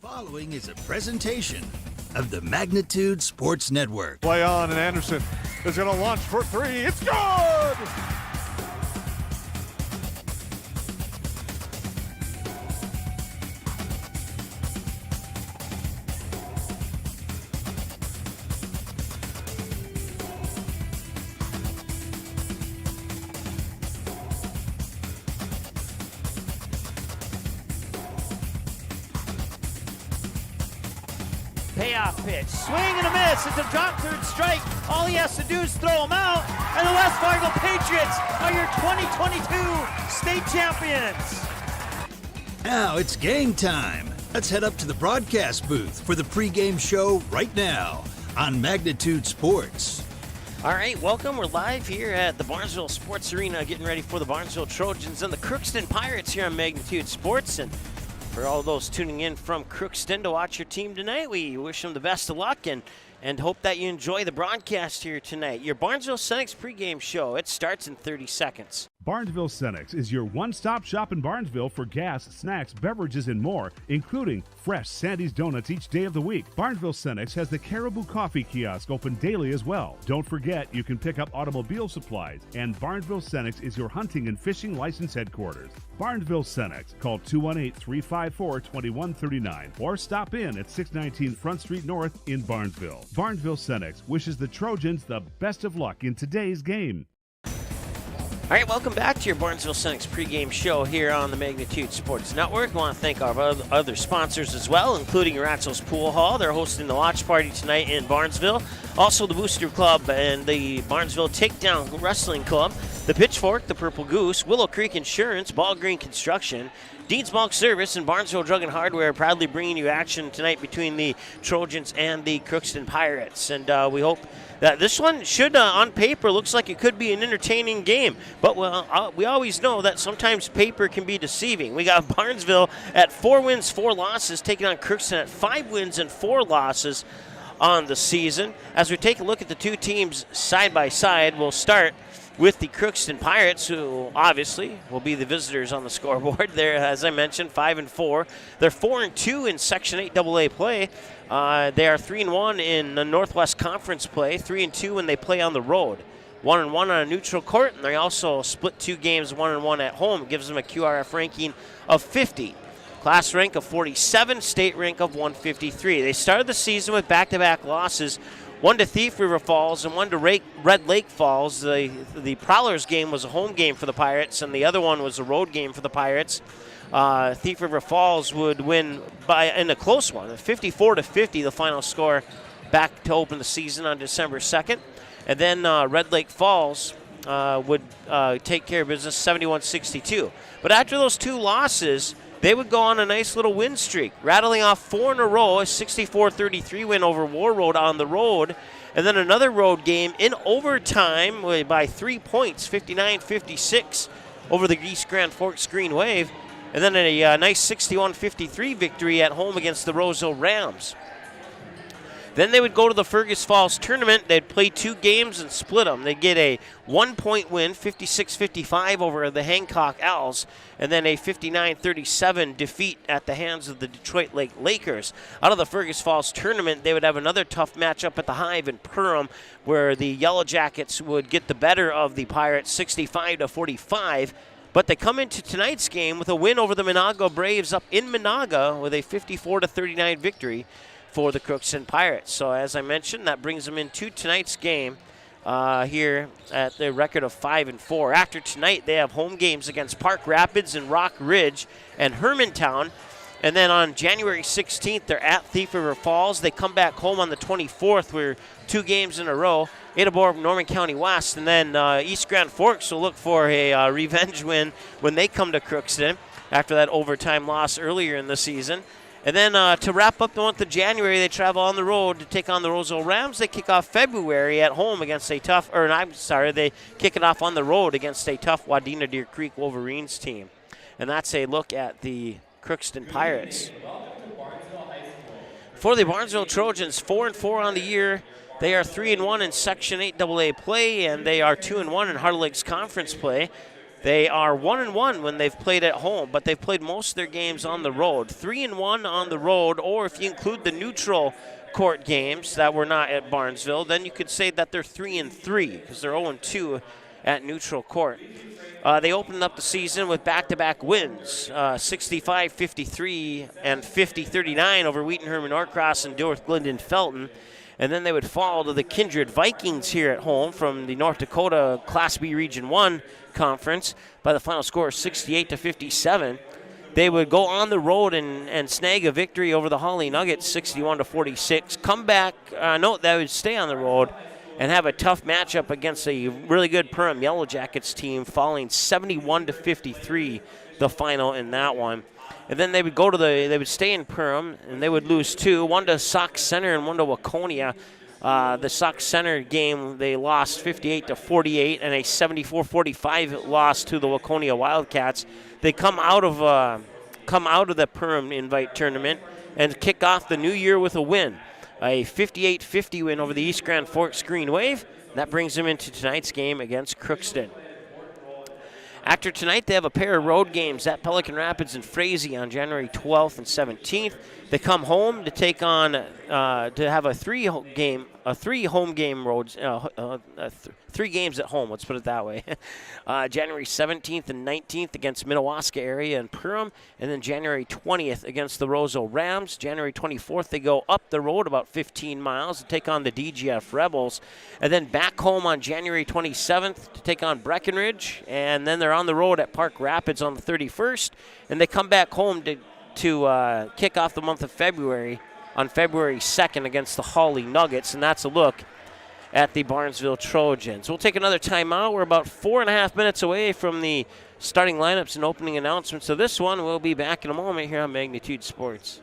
Following is a presentation of the Magnitude Sports Network. Play on, and Anderson is going to launch for three. It's good! Payoff pitch, swing and a miss. It's a drop third strike. All he has to do is throw him out, and the West Fargo Patriots are your 2022 state champions. Now it's game time. Let's head up to the broadcast booth for the pregame show right now on Magnitude Sports. All right, welcome. We're live here at the Barnesville Sports Arena, getting ready for the Barnesville Trojans and the Crookston Pirates here on Magnitude Sports. And for all those tuning in from Crookston to watch your team tonight, we wish them the best of luck and hope that you enjoy the broadcast here tonight. Your Barnesville Senex pregame show, it starts in 30 seconds. Barnesville Senex is your one-stop shop in Barnesville for gas, snacks, beverages, and more, including fresh Sandy's Donuts each day of the week. Barnesville Senex has the Caribou Coffee Kiosk open daily as well. Don't forget, you can pick up automobile supplies, and Barnesville Senex is your hunting and fishing license headquarters. Barnesville Senex. Call 218-354-2139 or stop in at 619 Front Street North in Barnesville. Barnesville Senex wishes the Trojans the best of luck in today's game. All right, welcome back to your Barnesville Senex pregame show here on the Magnitude Sports Network. I want to thank our other sponsors as well, including Ratzel's Pool Hall. They're hosting the watch party tonight in Barnesville. Also, the Booster Club and the Barnesville Takedown Wrestling Club, the Pitchfork, the Purple Goose, Willow Creek Insurance, Ball Green Construction, Deeds Bulk Service, and Barnesville Drug and Hardware proudly bringing you action tonight between the Trojans and the Crookston Pirates. And we hope that this one should, on paper, looks like it could be an entertaining game. But we always know that sometimes paper can be deceiving. We got Barnesville at 4 wins, 4 losses, taking on Crookston at 5 wins and 4 losses on the season. As we take a look at the two teams side by side, we'll start with the Crookston Pirates, who obviously will be the visitors on the scoreboard. They're, as I mentioned, 5-4. They're 4-2 in Section 8 AA play. They are 3-1 in the Northwest Conference play, 3-2 when they play on the road. 1-1 on a neutral court, and they also split 2 games, 1-1 at home. It gives them a QRF ranking of 50. Class rank of 47, state rank of 153. They started the season with back-to-back losses, one to Thief River Falls and one to Red Lake Falls. The Prowlers game was a home game for the Pirates, and the other one was a road game for the Pirates. Thief River Falls would win in a close one, 54-50, the final score back to open the season on December 2nd. And then Red Lake Falls would take care of business 71-62. But after those 2 losses, they would go on a nice little win streak, rattling off 4 in a row, a 64-33 win over War Road on the road, and then another road game in overtime by 3 points, 59-56 over the East Grand Forks Green Wave, and then a nice 61-53 victory at home against the Roseville Rams. Then they would go to the Fergus Falls tournament. They'd play 2 games and split them. They'd get a 1-point win, 56-55 over the Hancock Owls, and then a 59-37 defeat at the hands of the Detroit Lake Lakers. Out of the Fergus Falls tournament, they would have another tough matchup at the Hive in Perham, where the Yellow Jackets would get the better of the Pirates, 65-45. But they come into tonight's game with a win over the Monaga Braves up in Monaga with a 54-39 victory for the Crookston Pirates. So as I mentioned, that brings them into tonight's game here at their record of 5-4. After tonight, they have home games against Park Rapids and Rock Ridge and Hermantown. And then on January 16th, they're at Thief River Falls. They come back home on the 24th, where 2 games in a row, Ada-Borg, Norman County West. And then East Grand Forks will look for a revenge win when they come to Crookston after that overtime loss earlier in the season. And then to wrap up the month of January, they travel on the road to take on the Roseville Rams. They kick off February at home against they kick it off on the road against a tough Wadena Deer Creek Wolverines team. And that's a look at the Crookston Pirates. For the Barnesville Trojans, 4-4 on the year. They are 3-1 in Section 8 AA play, and they are 2-1 in Heart of Lakes Conference play. They are 1-1 when they've played at home, but they've played most of their games on the road. 3-1 on the road, or if you include the neutral court games that were not at Barnesville, then you could say that they're 3-3 because they're 0-2 at neutral court. They opened up the season with back-to-back wins, 65-53 and 50-39 over Wheaton Herman Norcross and North Glendon Felton. And then they would fall to the Kindred Vikings here at home from the North Dakota Class B Region 1 conference by the final score of 68-57. They would go on the road and snag a victory over the Holly Nuggets 61-46. Come back, note that would stay on the road and have a tough matchup against a really good Perham Yellow Jackets team, falling 71-53 the final in that one. And then they would go to they would stay in Perham, and they would lose two, one to Sauk Center and one to Waconia. The Sauk Center game, they lost 58-48, and a 74-45 loss to the Waconia Wildcats. They come out of the Perham Invite Tournament and kick off the new year with a win, a 58-50 win over the East Grand Forks Green Wave. That brings them into tonight's game against Crookston. After tonight, they have a pair of road games at Pelican Rapids and Frazee on January 12th and 17th. They come home to take on to have a three games at home. Let's put it that way. January 17th and 19th against Minnewaska area and Perham, and then January 20th against the Roseau Rams. January 24th, they go up the road about 15 miles to take on the DGF Rebels, and then back home on January 27th to take on Breckenridge, and then they're on the road at Park Rapids on the 31st, and they come back home to kick off the month of February on February 2nd against the Holly Nuggets, and that's a look at the Barnesville Trojans. We'll take another timeout. We're about 4.5 minutes away from the starting lineups and opening announcements. So this one, we'll be back in a moment here on Magnitude Sports.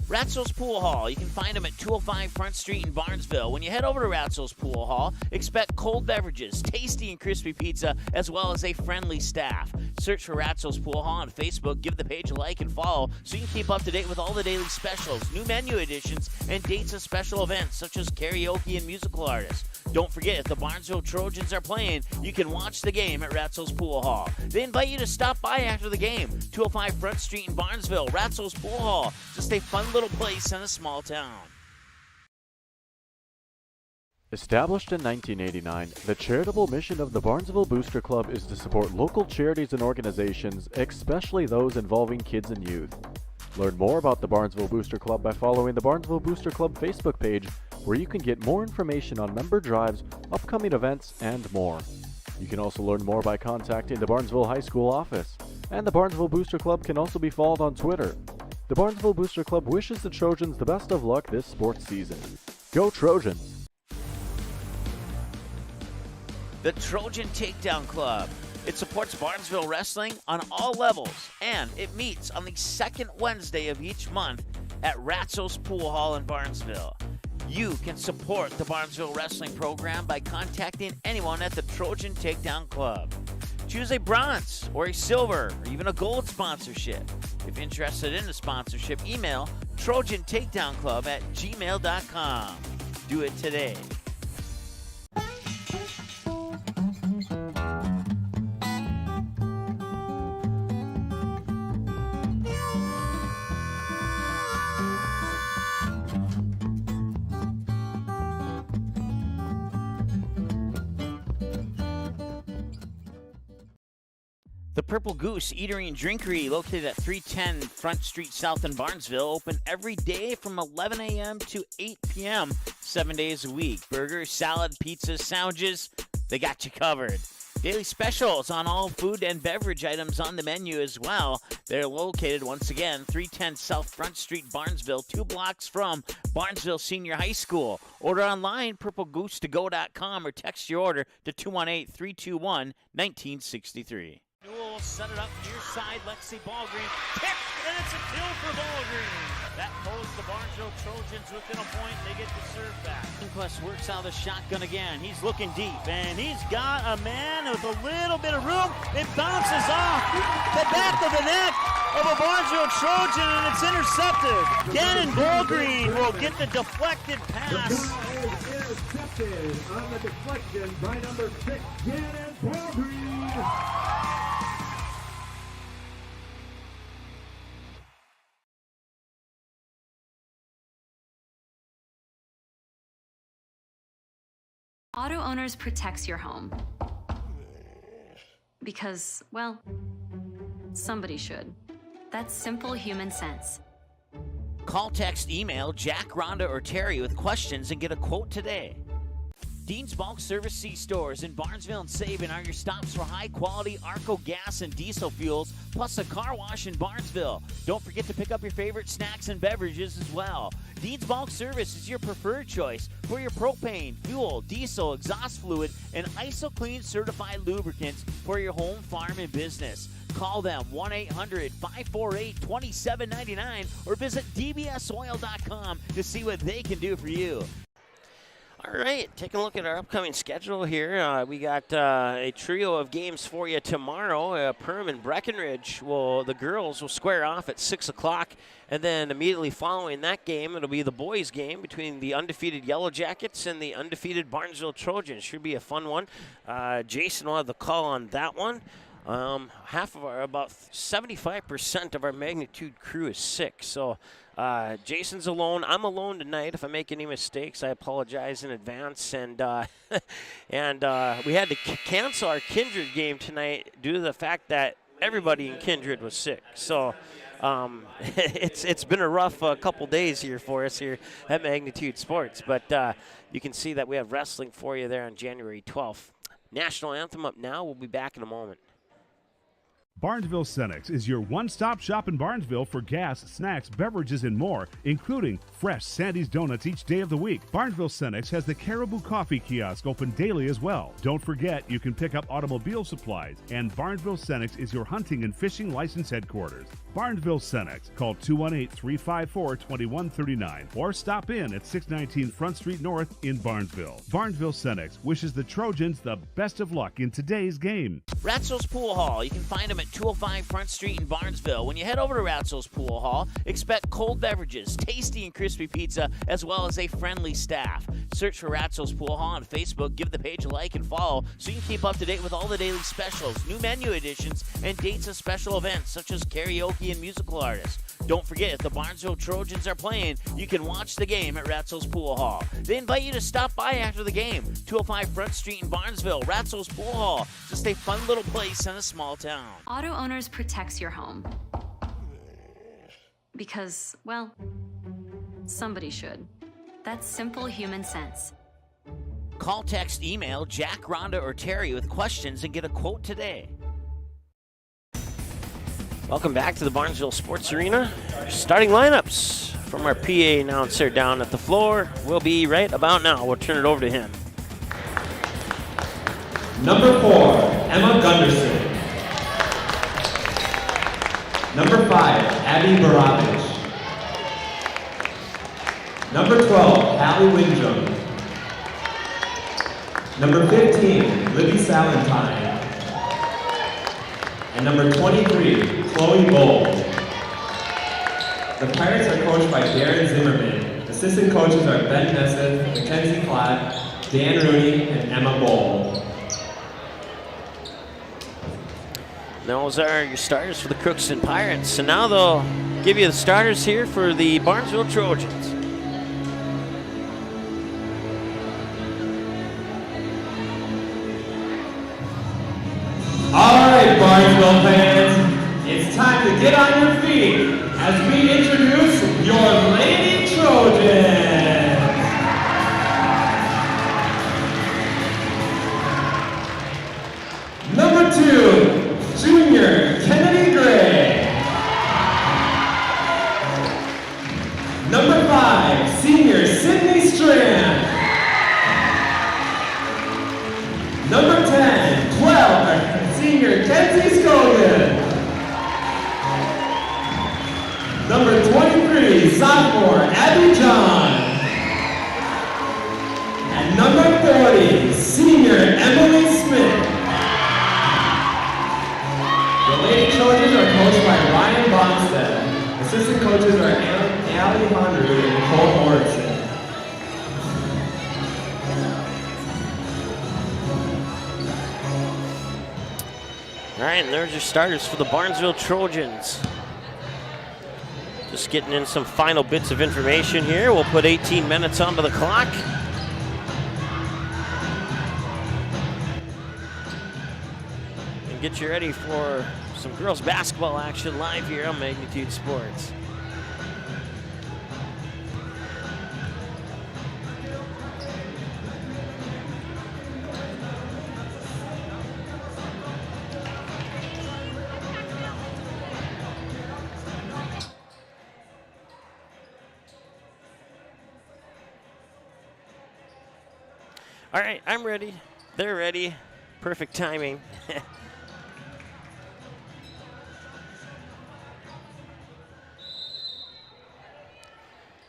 Ratzel's Pool Hall. You can find them at 205 Front Street in Barnesville. When you head over to Ratzel's Pool Hall, expect cold beverages, tasty and crispy pizza, as well as a friendly staff. Search for Ratzel's Pool Hall on Facebook. Give the page a like and follow so you can keep up to date with all the daily specials, new menu additions, and dates of special events such as karaoke and musical artists. Don't forget, if the Barnesville Trojans are playing, you can watch the game at Ratzel's Pool Hall. They invite you to stop by after the game. 205 Front Street in Barnesville, Ratzel's Pool Hall. Just a fun little place in a small town. Established in 1989, the charitable mission of the Barnesville Booster Club is to support local charities and organizations, especially those involving kids and youth. Learn more about the Barnesville Booster Club by following the Barnesville Booster Club Facebook page, where you can get more information on member drives, upcoming events, and more. You can also learn more by contacting the Barnesville High School office, and the Barnesville Booster Club can also be followed on Twitter. The Barnesville Booster Club wishes the Trojans the best of luck this sports season. Go Trojans! The Trojan Takedown Club. It supports Barnesville wrestling on all levels, and it meets on the second Wednesday of each month at Ratzel's Pool Hall in Barnesville. You can support the Barnesville wrestling program by contacting anyone at the Trojan Takedown Club. Choose a bronze or a silver or even a gold sponsorship. If interested in a sponsorship, email trojantakedownclub@gmail.com. Do it today. The Purple Goose Eatery and Drinkery, located at 310 Front Street South in Barnesville, open every day from 11 a.m. to 8 p.m., 7 days a week. Burgers, salad, pizzas, sandwiches, they got you covered. Daily specials on all food and beverage items on the menu as well. They're located, once again, 310 South Front Street, Barnesville, 2 blocks from Barnesville Senior High School. Order online, purplegoose2go.com, or text your order to 218-321-1963. Newell will set it up near side. Lexi Ballgreen kick, and it's a kill for Ballgreen. That pulls the Barnesville Trojans within a point. They get the serve back. Quest works out of the shotgun again. He's looking deep, and he's got a man with a little bit of room. It bounces off the back of the neck of a Barnesville Trojan, and it's intercepted. Gannon Ballgreen will get the deflected pass. The ball is intercepted on the deflection by number 6, Gannon Ballgreen. Auto Owners protects your home. Because, well, somebody should. That's simple human sense. Call, text, email Jack, Rhonda, or Terry with questions and get a quote today. Dean's Bulk Service C-Stores in Barnesville and Sabin are your stops for high-quality Arco gas and diesel fuels, plus a car wash in Barnesville. Don't forget to pick up your favorite snacks and beverages as well. Dean's Bulk Service is your preferred choice for your propane, fuel, diesel, exhaust fluid, and ISO-Clean certified lubricants for your home, farm, and business. Call them 1-800-548-2799 or visit dbsoil.com to see what they can do for you. All right, taking a look at our upcoming schedule here. We got a trio of games for you tomorrow. Perham and Breckenridge, the girls will square off at 6 o'clock. And then immediately following that game, it'll be the boys' game between the undefeated Yellow Jackets and the undefeated Barnesville Trojans. Should be a fun one. Jason will have the call on that one. About 75% of our Magnitude crew is sick. So Jason's alone. I'm alone tonight. If I make any mistakes, I apologize in advance. And we had to cancel our Kindred game tonight due to the fact that everybody in Kindred was sick. So it's been a rough couple days here for us here at Magnitude Sports. But you can see that we have wrestling for you there on January 12th. National Anthem up now. We'll be back in a moment. Barnesville Cenex is your one-stop shop in Barnesville for gas, snacks, beverages, and more, including fresh Sandy's Donuts each day of the week. Barnesville Cenex has the Caribou Coffee Kiosk open daily as well. Don't forget, you can pick up automobile supplies, and Barnesville Cenex is your hunting and fishing license headquarters. Barnesville Cenex. Call 218-354-2139 or stop in at 619 Front Street North in Barnesville. Barnesville Cenex wishes the Trojans the best of luck in today's game. Ratzo's Pool Hall. You can find them at 205 Front Street in Barnesville. When you head over to Ratzo's Pool Hall, expect cold beverages, tasty and crispy pizza, as well as a friendly staff. Search for Ratzo's Pool Hall on Facebook, give the page a like and follow so you can keep up to date with all the daily specials, new menu additions, and dates of special events such as karaoke and musical artists. Don't forget, if the Barnesville Trojans are playing, you can watch the game at Ratzo's Pool Hall. They invite you to stop by after the game. 205 Front Street in Barnesville, Ratzo's Pool Hall. Just a fun little place in a small town. Auto Owners protects your home. Because, well, somebody should. That's simple human sense. Call, text, email Jack, Rhonda, or Terry with questions and get a quote today. Welcome back to the Barnesville Sports Arena. Starting lineups from our PA announcer down at the floor will be right about now. We'll turn it over to him. Number 4, Emma Gunderson. Number 5, Abby Baravich. Number 12, Hallie Windrum. Number 15, Libby Salentine. And number 23, Chloe Bold. The Pirates are coached by Darren Zimmerman. Assistant coaches are Ben Nesseth, Mackenzie Cladd, Dan Rooney, and Emma Bold. Those are your starters for the Crookston Pirates. And now they'll give you the starters here for the Barnesville Trojans. All right, Barnesville fans, it's time to get on your feet as we introduce your Lady Trojans. Number 2, Junior Kennedy Gray. Number 5, Senior Sydney Strand. Number 10, 12, Senior Kenzie Scogan. Number 23, sophomore Abby John. And number 40, senior Emily Smith. The Lady Trojans are coached by Ryan Bonstead. Assistant coaches are Allie Honru and Nicole Morrison. All right, and there's your starters for the Barnesville Trojans. Just getting in some final bits of information here. We'll put 18 minutes onto the clock. get you ready for some girls basketball action live here on Magnitude Sports. All right, I'm ready. They're ready. Perfect timing.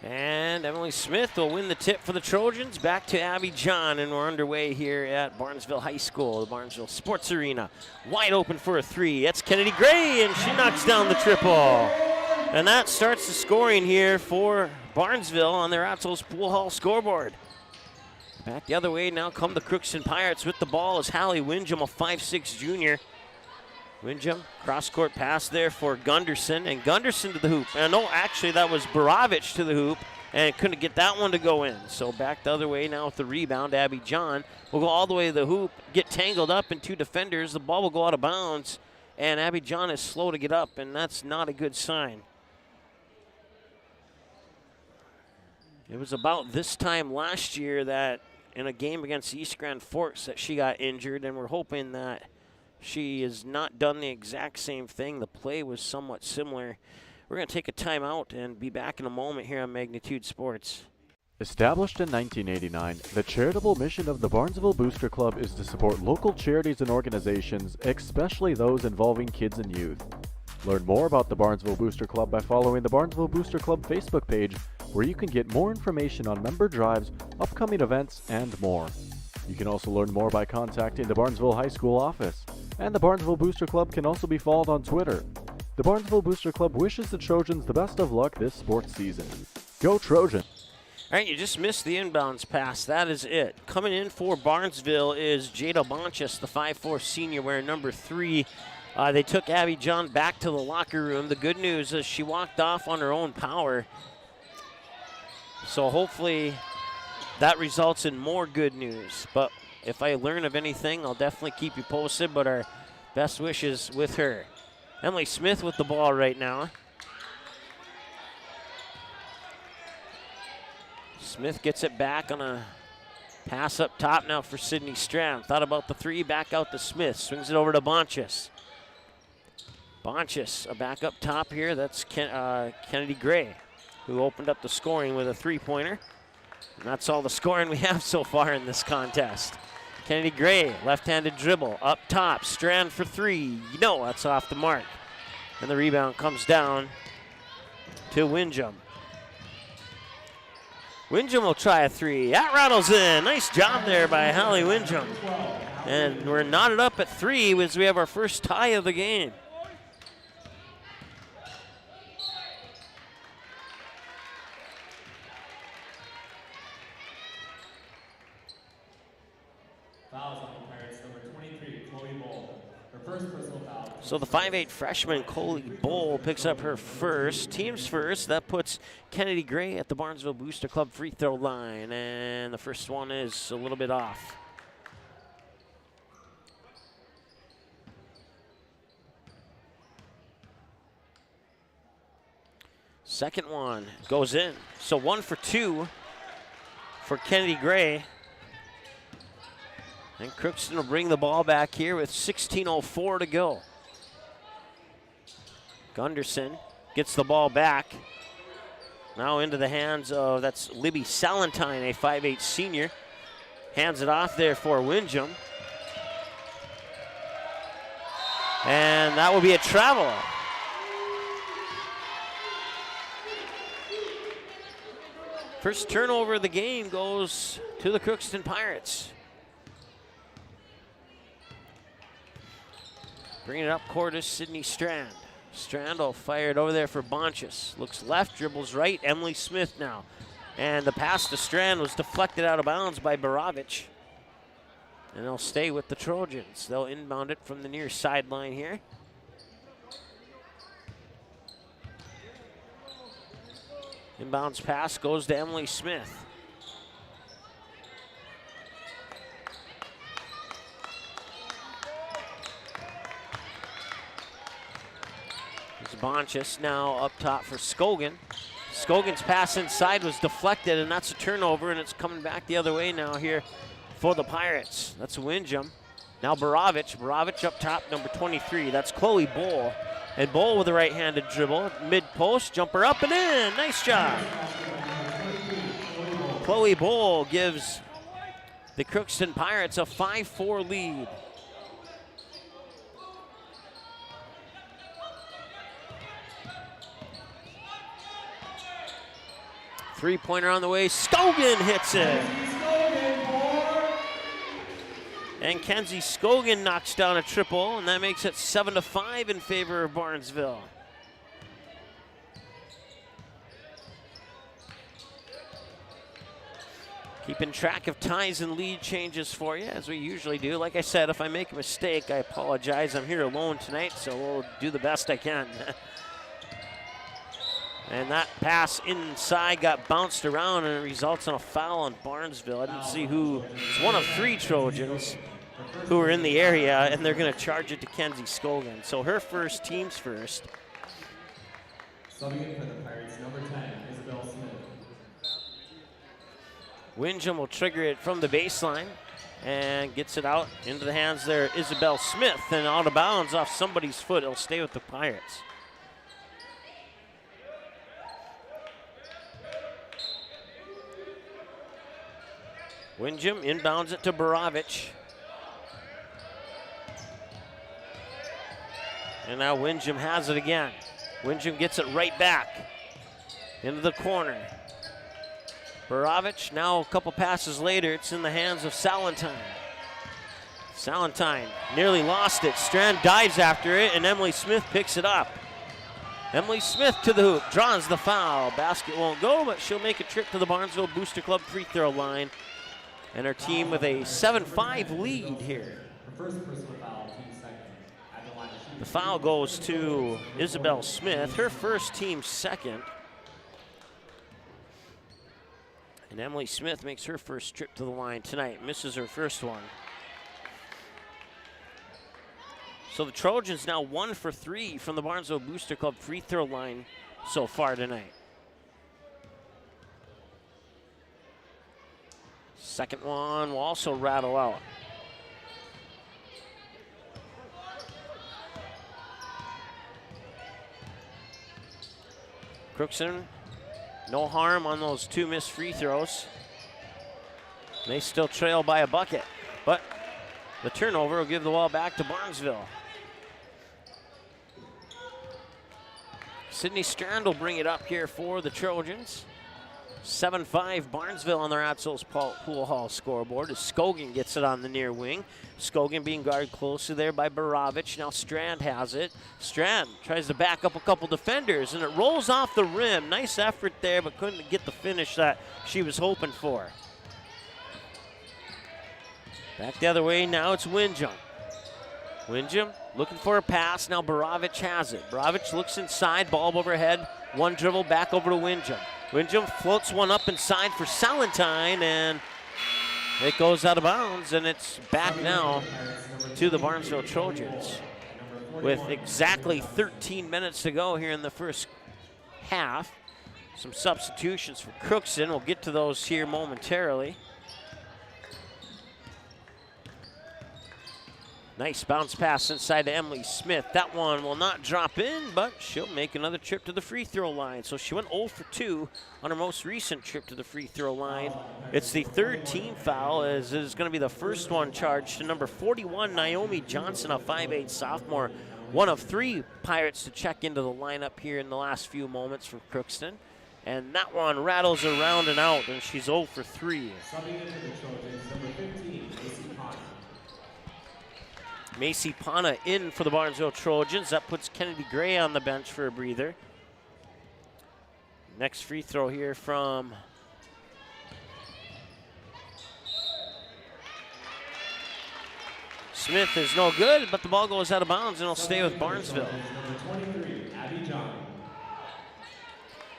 And Emily Smith will win the tip for the Trojans. Back to Abby John, and we're underway here at Barnesville High School, the Barnesville Sports Arena. Wide open for a three. That's Kennedy Gray, and she knocks down the triple. And that starts the scoring here for Barnesville on their Ratzel's Pool Hall scoreboard. Back the other way now come the Crookston Pirates with the ball is Hallie Windjam, a 5'6" junior. Windjam, cross-court pass there for Gunderson, and Gunderson to the hoop. And no, actually that was Borovich to the hoop, and couldn't get that one to go in. So back the other way now with the rebound, Abby John will go all the way to the hoop, get tangled up in two defenders. The ball will go out of bounds, and Abby John is slow to get up, and that's not a good sign. It was about this time last year that in a game against East Grand Forks that she got injured, and we're hoping that she has not done the exact same thing. The play was somewhat similar. We're going to take a timeout and be back in a moment here on Magnitude Sports. Established in 1989, the charitable mission of the Barnesville Booster Club is to support local charities and organizations, especially those involving kids and youth. Learn more about the Barnesville Booster Club by following the Barnesville Booster Club Facebook page, where you can get more information on member drives, upcoming events, and more. You can also learn more by contacting the Barnesville High School office, and the Barnesville Booster Club can also be followed on Twitter. The Barnesville Booster Club wishes the Trojans the best of luck this sports season. Go Trojans! All right, you just missed the inbounds pass. That is it. Coming in for Barnesville is Jada Bonchus, the 5'4" senior, wearing number 3. They took Abby John back to the locker room. The good news is she walked off on her own power. So hopefully that results in more good news. But if I learn of anything, I'll definitely keep you posted. But our best wishes with her. Emily Smith with the ball right now. Smith gets it back on a pass up top now for Sydney Strand. Thought about the three, back out to Smith. Swings it over to Bonchus. Bonchus, a back up top here. That's Kennedy Gray, who opened up the scoring with a three-pointer. And that's all the scoring we have so far in this contest. Kennedy Gray, left-handed dribble, up top, Strand for three. No, that's off the mark. And the rebound comes down to Windjam. Windjam will try a three. That rattles in. Nice job there by Hallie Windjam. And we're knotted up at 3 as we have our first tie of the game. So the 5'8" freshman, Coley Bowl, picks up her first, team's first. That puts Kennedy Gray at the Barnesville Booster Club free throw line. And the first one is a little bit off. Second one goes in. So 1 for 2 for Kennedy Gray. And Crookston will bring the ball back here with 16:04 to go. Gunderson gets the ball back. Now into the hands of, that's Libby Salentine, a 5'8" senior. Hands it off there for Windjam. And that will be a travel. First turnover of the game goes to the Crookston Pirates. Bringing it up court is Sydney Strand. Strand will fire it over there for Bonchus. Looks left, dribbles right. Emily Smith now. And the pass to Strand was deflected out of bounds by Borovich. And they'll stay with the Trojans. They'll inbound it from the near sideline here. Inbounds pass goes to Emily Smith. Bonchus now up top for Skogan. Skogan's pass inside was deflected, and that's a turnover, and it's coming back the other way now here for the Pirates. That's Windjam. Now Borovich. Borovich up top, number 23. That's Chloe Bowl. And Bowl with a right-handed dribble. Mid-post, jumper up and in. Nice job. Chloe Bowl gives the Crookston Pirates a 5-4 lead. Three-pointer on the way. Skogan hits it. And Kenzie Skogan knocks down a triple, and that makes it 7-5 in favor of Barnesville. Keeping track of ties and lead changes for you, as we usually do. Like I said, if I make a mistake, I apologize. I'm here alone tonight, so we'll do the best I can. And that pass inside got bounced around, and it results in a foul on Barnesville. I didn't see who. It's one of 3 Trojans who are in the area, and they're going to charge it to Kenzie Skogan. So her first, team's first. Subbing in for the Pirates, number 10, Isabel Smith. Windjam will trigger it from the baseline and gets it out into the hands there, Isabel Smith, and out of bounds off somebody's foot. It'll stay with the Pirates. Windjam inbounds it to Borovich. And now Windjam has it again. Windjam gets it right back into the corner. Borovich now a couple passes later, it's in the hands of Salentine. Salentine nearly lost it. Strand dives after it, and Emily Smith picks it up. Emily Smith to the hoop, draws the foul. Basket won't go, but she'll make a trip to the Barnesville Booster Club free throw line. And her team with a 7-5 lead here. The foul goes to Isabel Smith, her first, team second. And Emily Smith makes her first trip to the line tonight, misses her first one. So the Trojans now 1 for 3 from the Barnesville Booster Club free throw line so far tonight. Second one will also rattle out. Crookston, no harm on those 2 missed free throws. They still trail by a bucket, but the turnover will give the ball back to Barnesville. Sydney Strand will bring it up here for the Trojans. 7-5 Barnesville on their Atzel's Pool Hall scoreboard as Skogan gets it on the near wing. Skogan being guarded closely there by Borovich. Now Strand has it. Strand tries to back up a couple defenders, and it rolls off the rim. Nice effort there, but couldn't get the finish that she was hoping for. Back the other way, now it's Windjam. Windjam looking for a pass. Now Borovich has it. Borovich looks inside, ball overhead. One dribble back over to Windjam. Windjam floats one up inside for Salentine, and it goes out of bounds, and it's back now to the Barnesville Trojans with exactly 13 minutes to go here in the first half. Some substitutions for Crookston. We'll get to those here momentarily. Nice bounce pass inside to Emily Smith. That one will not drop in, but she'll make another trip to the free throw line. So she went 0 for 2 on her most recent trip to the free throw line. It's the 3rd team foul, as it is going to be the first one charged to number 41, Naomi Johnson, a 5'8 sophomore. One of 3 Pirates to check into the lineup here in the last few moments from Crookston. And that one rattles around and out, and she's 0 for 3. Macy Pana in for the Barnesville Trojans. That puts Kennedy Gray on the bench for a breather. Next free throw here from Smith is no good, but the ball goes out of bounds and it'll stay with Barnesville.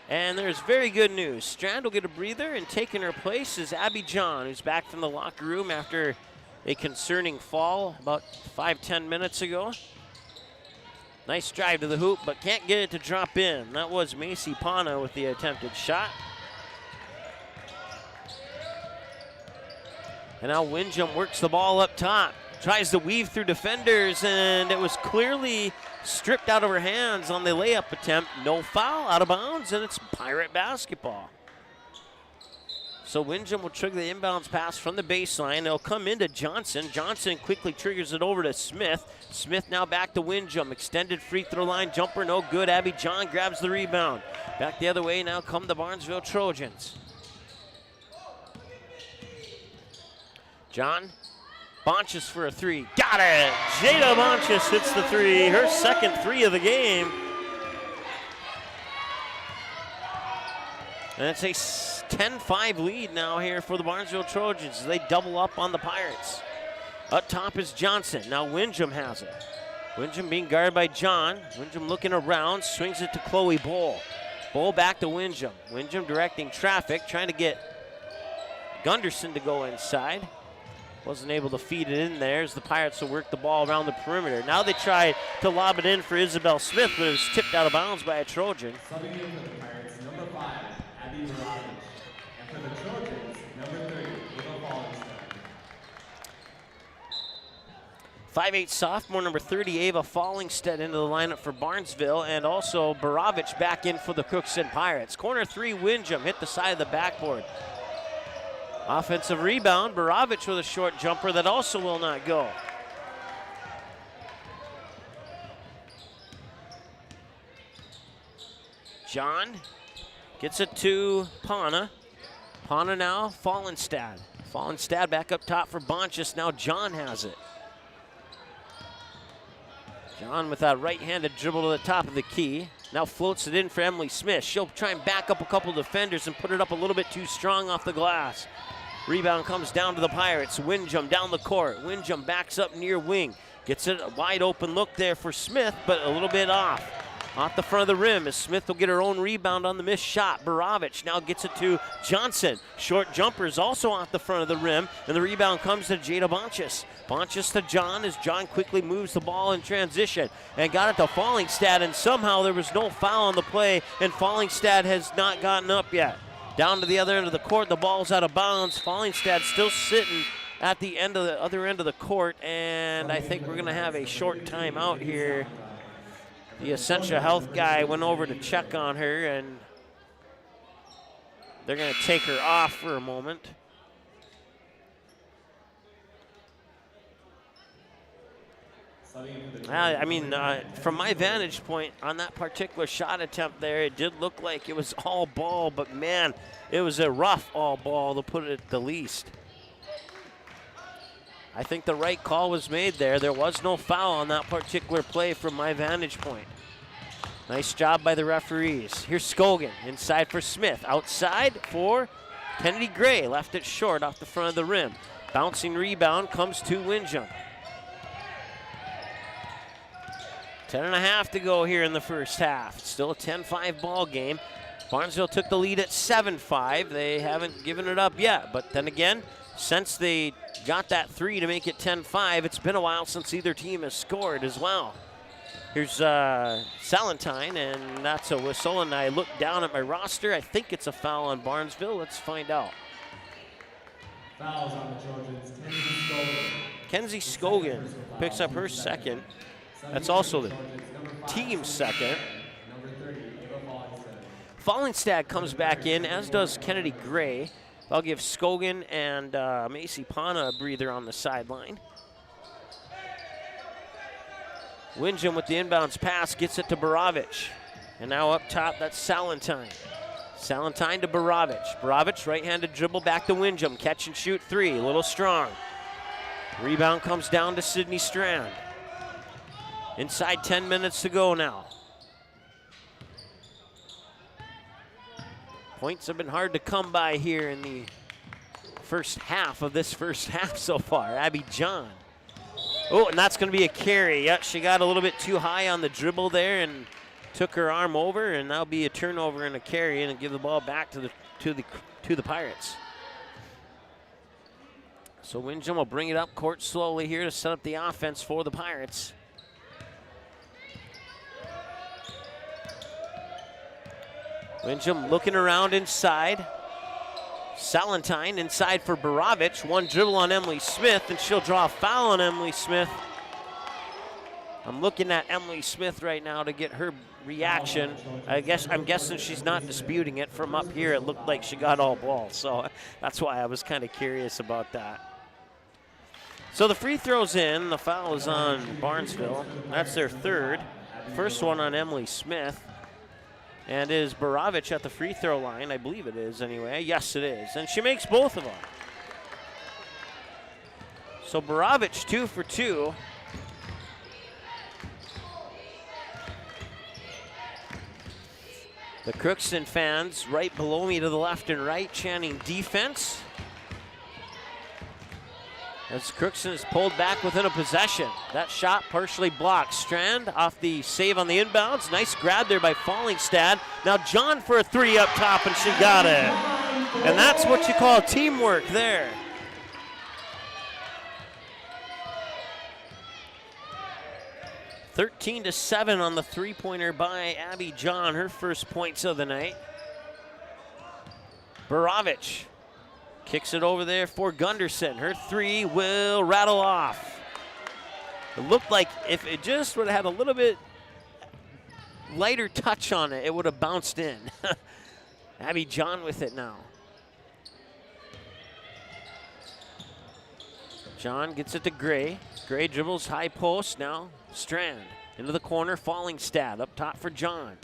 And there's very good news. Strand will get a breather, and taking her place is Abby John, who's back from the locker room after a concerning fall about 5-10 minutes ago. Nice drive to the hoop, but can't get it to drop in. That was Macy Pana with the attempted shot. And now Windjam works the ball up top. Tries to weave through defenders, and it was clearly stripped out of her hands on the layup attempt. No foul, out of bounds, and it's Pirate basketball. So Windjam will trigger the inbounds pass from the baseline. They'll come into Johnson. Johnson quickly triggers it over to Smith. Smith now back to Windjam. Extended free throw line jumper, no good. Abby John grabs the rebound. Back the other way now come the Barnesville Trojans. John Bonches for a three. Got it! Jada Bonches hits the three. Her second three of the game. And it's a 10-5 lead now here for the Barnesville Trojans as they double up on the Pirates. Up top is Johnson. Now Windjam has it. Windjam being guarded by John. Windjam looking around, swings it to Chloe Bull. Bull back to Windjam. Windjam directing traffic, trying to get Gunderson to go inside. Wasn't able to feed it in there as the Pirates will work the ball around the perimeter. Now they try to lob it in for Isabel Smith, but it was tipped out of bounds by a Trojan. Subbing in for the Pirates, number 5, Abby Moravich. And for the Trojans, number 30, Eva Fallingstead. 5'8" sophomore, number 30, Ava Fallingstead into the lineup for Barnesville, and also Baravich back in for the Crookston Pirates. Corner three, Windjam hit the side of the backboard. Offensive rebound, Baravich with a short jumper that also will not go. John gets it to Pana. Pana now, Fallenstad. Fallenstad back up top for Bonches. Now John has it. John with that right-handed dribble to the top of the key. Now floats it in for Emily Smith. She'll try and back up a couple defenders and put it up a little bit too strong off the glass. Rebound comes down to the Pirates. Windjam down the court. Windjam backs up near wing. Gets it a wide open look there for Smith, but a little bit off. Off the front of the rim as Smith will get her own rebound on the missed shot. Baravich now gets it to Johnson. Short jumper is also off the front of the rim, and the rebound comes to Jada Bonches. Bonches to John as John quickly moves the ball in transition and got it to Fallingstad, and somehow there was no foul on the play, and Fallingstad has not gotten up yet. Down to the other end of the court, the ball's out of bounds. Fallingstad still sitting at the end of the other end of the court, and I think we're going to have a short timeout here. The Essentia Health guy went over to check on her, and they're going to take her off for a moment. I mean, from my vantage point on that particular shot attempt there, it did look like it was all ball, but man, it was a rough all ball to put it at the least. I think the right call was made there. There was no foul on that particular play from my vantage point. Nice job by the referees. Here's Scogan inside for Smith. Outside for Kennedy Gray. Left it short off the front of the rim. Bouncing rebound comes to Windjam. 10.5 to go here in the first half. Still a 10-5 ball game. Barnesville took the lead at 7-5. They haven't given it up yet, but then again, since they got that three to make it 10-5, it's been a while since either team has scored as well. Here's Salentine, and that's a whistle, and I look down at my roster. I think it's a foul on Barnesville. Let's find out. Fouls on the Trojans. Kenzie Scogan. Kenzie Scogan picks up her second. That's also the team's second. Fallingstad comes back in, as does Kennedy Gray. I'll give Scogan and Macy Pana a breather on the sideline. Windjam with the inbounds pass gets it to Baravich. And now up top, that's Salentine. Salentine to Baravich. Baravich, right-handed dribble back to Windjam. Catch and shoot three, a little strong. Rebound comes down to Sydney Strand. Inside 10 minutes to go now. Points have been hard to come by here in the first half of this first half so far. Abby John. Oh, and that's going to be a carry. Yep, she got a little bit too high on the dribble there and took her arm over, and that'll be a turnover and a carry and give the ball back to the Pirates. So Windjam will bring it up court slowly here to set up the offense for the Pirates. Winjum looking around inside. Salentine inside for Baravich. One dribble on Emily Smith, and she'll draw a foul on Emily Smith. I'm looking at Emily Smith right now to get her reaction. I'm guessing she's not disputing it. From up here, it looked like she got all ball, so that's why I was kind of curious about that. So the free throw's in. The foul is on Barnesville. That's their third. First one on Emily Smith. And is Baravich at the free throw line? I believe it is anyway. Yes, it is. And she makes both of them. So Baravich 2 for 2. The Crookston fans right below me to the left and right chanting defense. As Crookston is pulled back within a possession. That shot partially blocked. Strand off the save on the inbounds. Nice grab there by Fallingstad. Now John for a three up top, and she got it. And that's what you call teamwork there. (13-7) on the three-pointer by Abby John, her first points of the night. Baravich kicks it over there for Gunderson. Her three will rattle off. It looked like if it just would have had a little bit lighter touch on it, it would have bounced in. Abby John with it now. John gets it to Gray. Gray dribbles high post now. Strand into the corner, Fallingstad up top for John.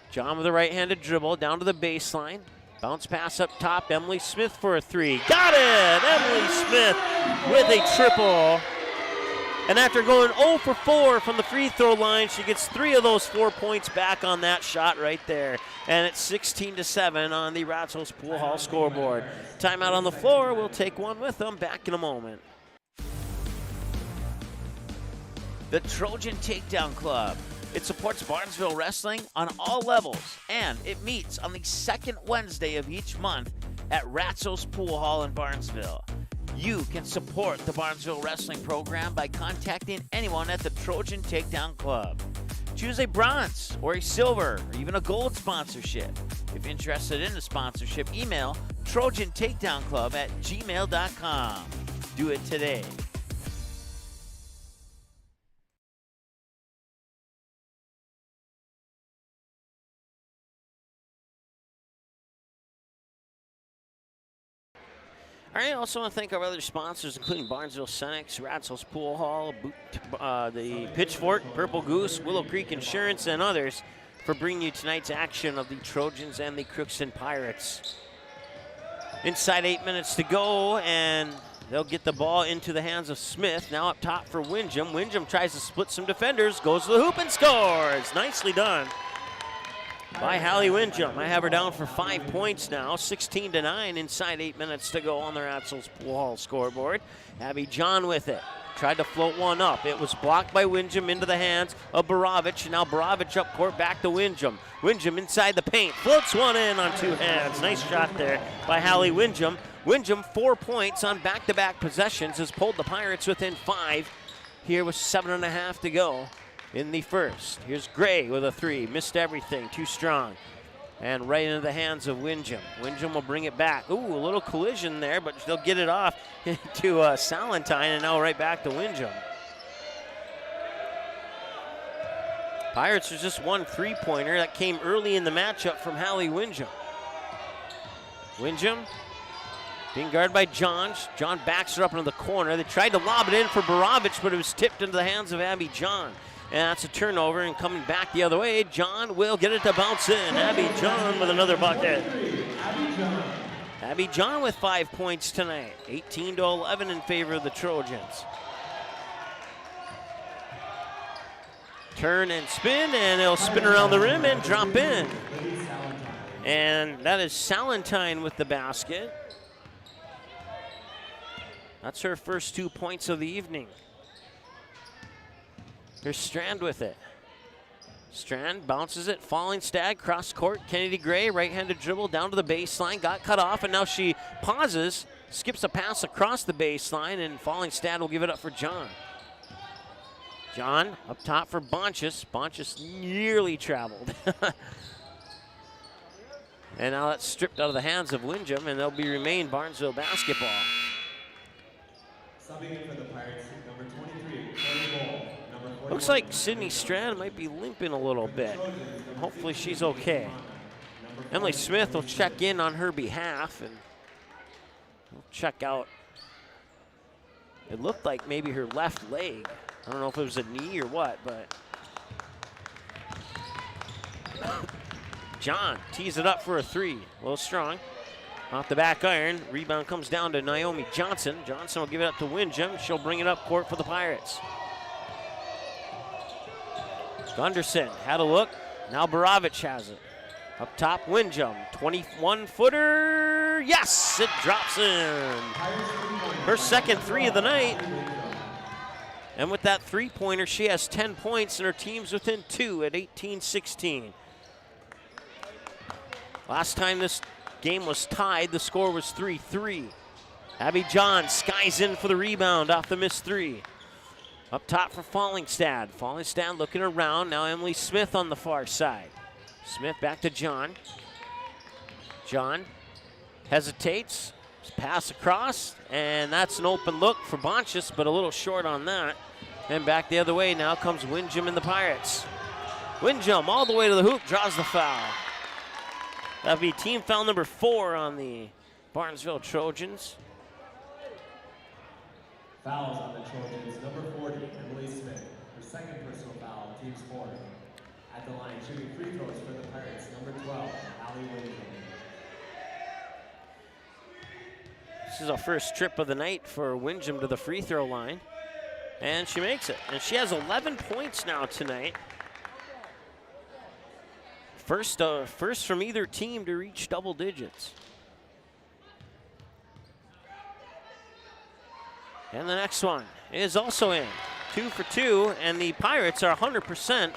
John with a right-handed dribble down to the baseline. Bounce pass up top, Emily Smith for a three. Got it! Emily Smith with a triple. And after going 0 for 4 from the free throw line, she gets 3 of those 4 points back on that shot right there. And it's 16-7 on the Ratsos Pool Hall scoreboard. Timeout on the floor. We'll take one with them. Back in a moment. The Trojan Takedown Club. It supports Barnesville wrestling on all levels, and it meets on the second Wednesday of each month at Ratsos Pool Hall in Barnesville. You can support the Barnesville wrestling program by contacting anyone at the Trojan Takedown Club. Choose a bronze or a silver or even a gold sponsorship. If interested in a sponsorship, email trojantakedownclub@gmail.com. Do it today. All right, I also want to thank our other sponsors, including Barnesville Senex, Ratsos Pool Hall, the Pitchfork, Purple Goose, Willow Creek Insurance, and others for bringing you tonight's action of the Trojans and the Crookston Pirates. Inside 8 minutes to go, and they'll get the ball into the hands of Smith. Now up top for Winjum. Winjum tries to split some defenders, goes to the hoop and scores. Nicely done by Hallie Winjum. I have her down for 5 points now, 16-9, inside 8 minutes to go on the Ratsos Pool Hall scoreboard. Abby John with it. Tried to float one up. It was blocked by Winjum into the hands of Baravich. Now Baravich up court, back to Winjum. Winjum inside the paint, floats one in on two hands. Nice shot there by Hallie Winjum. Winjum 4 points on back-to-back possessions, has pulled the Pirates within 5 here with 7.5 to go in the first. Here's Gray with a three. Missed everything. Too strong. And right into the hands of Winjum. Winjum will bring it back. Ooh, a little collision there, but they'll get it off to Salentine, and now right back to Winjum. Pirates was just one three-pointer that came early in the matchup from Hallie Winjum. Winjum being guarded by John. John backs her up into the corner. They tried to lob it in for Baravich, but it was tipped into the hands of Abby John. And that's a turnover, and coming back the other way, John will get it to bounce in. Abby John with another bucket. Abby John with 5 points tonight. 18-11 in favor of the Trojans. Turn and spin, and it'll spin around the rim and drop in. And that is Salentine with the basket. That's her first 2 points of the evening. Here's Strand with it. Strand bounces it, Fallingstad, cross court, Kennedy Gray, right-handed dribble down to the baseline, got cut off, and now she pauses, skips a pass across the baseline, and Fallingstad will give it up for John. John up top for Bonchus. Bonchus nearly traveled. And now that's stripped out of the hands of Windjam, and they'll remain Barnesville basketball. Subbing in for the Pirates, number 23, Chloe Bull. Number 41, Looks like Sydney Strand might be limping a little bit. Hopefully she's okay. Emily Smith will check in on her behalf, and we'll check out. It looked like maybe her left leg. I don't know if it was a knee or what, but John tees it up for a three. A little strong. Off the back iron. Rebound comes down to Naomi Johnson. Johnson will give it up to Windjam. She'll bring it up court for the Pirates. Gunderson had a look. Now Barovic has it. Up top, Windjam. 21-footer. Yes, it drops in. Her second three of the night. And with that three-pointer, she has 10 points, and her team's within 2 at 18-16. Last time this game was tied, the score was 3-3. Abby John skies in for the rebound off the missed three. Up top for Fallingstad. Fallingstad looking around. Now Emily Smith on the far side. Smith back to John. John hesitates. Pass across, and that's an open look for Bonchus, but a little short on that. And back the other way now comes Windjam and the Pirates. Windjam all the way to the hoop, draws the foul. That'll be team foul number 4 on the Barnesville Trojans. Fouls on the Trojans. Number 40, Emily Smith. Her second personal foul, team scored. At the line, shooting free throws for the Pirates. Number 12, Allie Windjam. This is our first trip of the night for Windjam to the free throw line. And she makes it. And she has 11 points now tonight. First from either team to reach double digits. And the next one is also in. 2 for 2, and the Pirates are 100%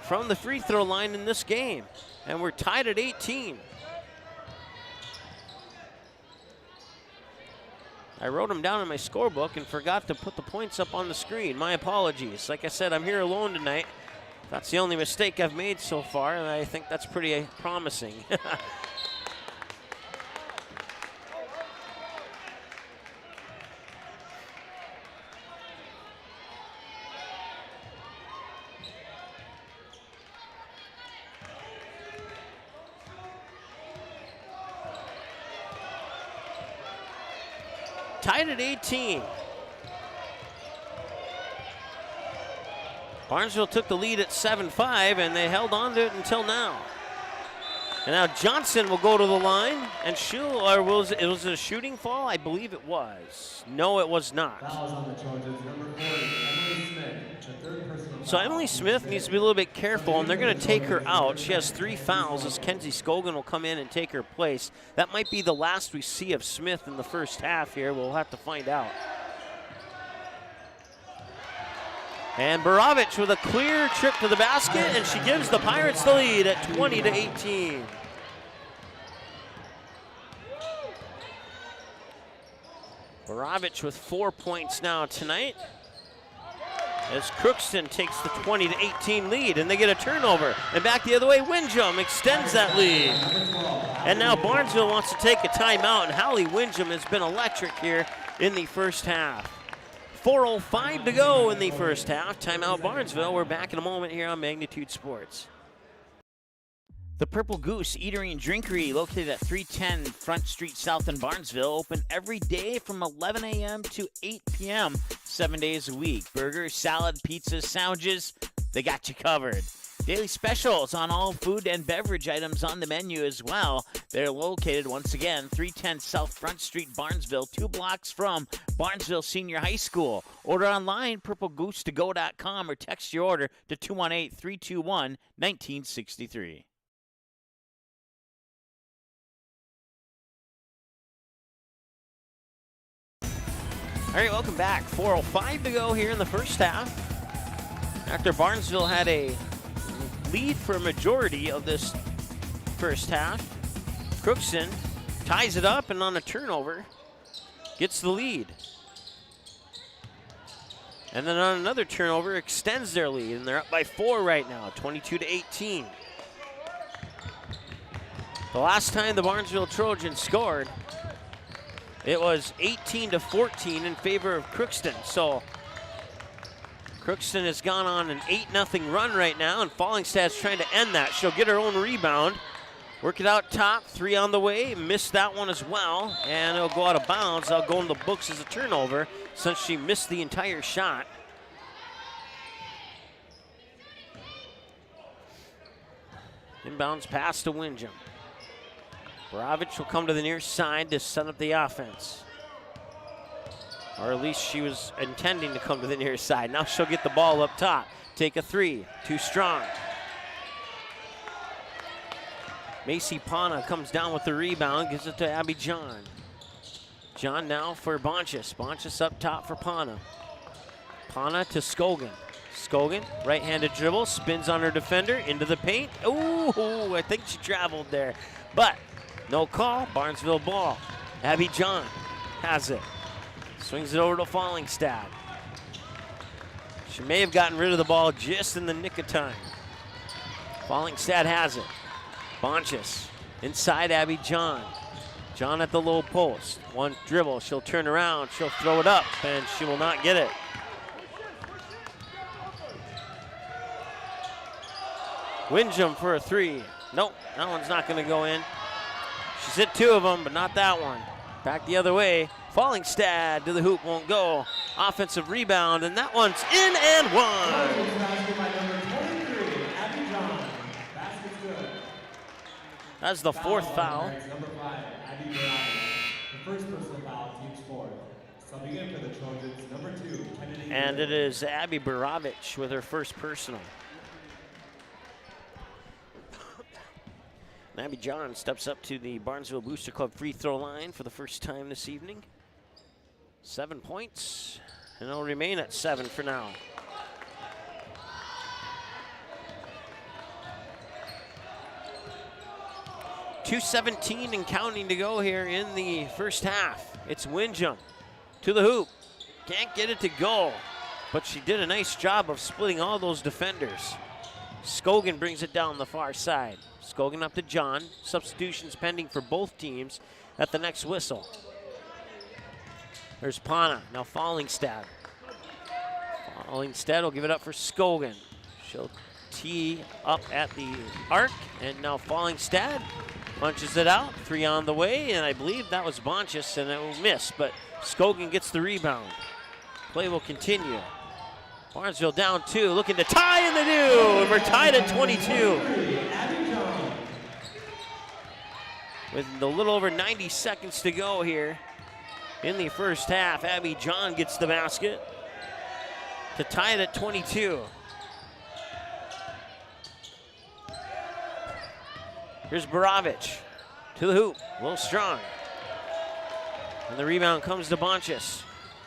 from the free throw line in this game. And we're tied at 18. I wrote them down in my scorebook and forgot to put the points up on the screen. My apologies. Like I said, I'm here alone tonight. That's the only mistake I've made so far, and I think that's pretty promising. Tied at 18. Barnesville took the lead at 7-5, and they held on to it until now. And now Johnson will go to the line, and was it a shooting foul? I believe it was. No, it was not. Fouls on the Trojans. Number 40, Emily Smith. The third personal So foul. Emily Smith needs to be a little bit careful, and they're going to take her out. She has 3 fouls as Kenzie Scogan will come in and take her place. That might be the last we see of Smith in the first half here. We'll have to find out. And Barovic with a clear trip to the basket, and she gives the Pirates the lead at 20-18. Barovic with 4 points now tonight, as Crookston takes the 20-18 lead, and they get a turnover. And back the other way, Windjam extends that lead. And now Barnesville wants to take a timeout, and Hallie Windjam has been electric here in the first half. 4:05 to go in the first half. Timeout Barnesville. We're back in a moment here on Magnitude Sports. The Purple Goose Eatery and Drinkery, located at 310 Front Street South in Barnesville, open every day from 11 a.m. to 8 p.m., 7 days a week. Burgers, salad, pizzas, sandwiches, they got you covered. Daily specials on all food and beverage items on the menu as well. They're located, once again, 310 South Front Street, Barnesville, 2 blocks from Barnesville Senior High School. Order online, purplegoose2go.com, or text your order to 218-321-1963. All right, welcome back. 4:05 to go here in the first half. After Barnesville had a lead for a majority of this first half, Crookston ties it up, and on a turnover, gets the lead. And then on another turnover, extends their lead, and they're up by 4 right now, 22-18. The last time the Barnesville Trojans scored, it was 18-14 in favor of Crookston. So Crookston has gone on an 8-0 run right now, and Fallingstad's trying to end that. She'll get her own rebound. Work it out top, 3 on the way, missed that one as well, and it'll go out of bounds. That'll go in the books as a turnover since she missed the entire shot. Inbounds pass to Windjam. Borovich will come to the near side to set up the offense. Or at least she was intending to come to the near side. Now she'll get the ball up top. Take a 3, too strong. Macy Pana comes down with the rebound, gives it to Abby John. John now for Bonchus. Bonchus up top for Pana. Pana to Scogan. Scogan, right-handed dribble, spins on her defender, into the paint. Ooh, I think she traveled there. But no call, Barnesville ball. Abby John has it. Swings it over to Fallingstad. She may have gotten rid of the ball just in the nick of time. Fallingstad has it. Bonchus inside Abby John. John at the low post. One dribble, she'll turn around, she'll throw it up, and she will not get it. Windjam for a 3. Nope, that one's not going to go in. She's hit 2 of them, but not that one. Back the other way. Fallingstad to the hoop, won't go. Offensive rebound, and that one's in and one. That's the 4th foul. Number 5, Abby Borovich. The first personal foul, team sport. Subbing in for the Trojans, number 2, Kennedy. And it is Abby Borovich with her first personal. And Abby John steps up to the Barnesville Booster Club free throw line for the first time this evening. 7 points, and it'll remain at 7 for now. .217 and counting to go here in the first half. It's Windjam to the hoop. Can't get it to go, but she did a nice job of splitting all those defenders. Scogan brings it down the far side. Scogan up to John. Substitutions pending for both teams at the next whistle. There's Pana, now Fallingstad. Fallingstad will give it up for Scogan. She'll tee up at the arc, and now Fallingstad punches it out. 3 on the way, and I believe that was Bonchus, and it will miss, but Scogan gets the rebound. Play will continue. Barnesville down 2, looking to tie, and they do, and we're tied at 22. With a little over 90 seconds to go here in the first half, Abby John gets the basket to tie it at 22. Here's Borovich to the hoop, a little strong. And the rebound comes to Bonchus.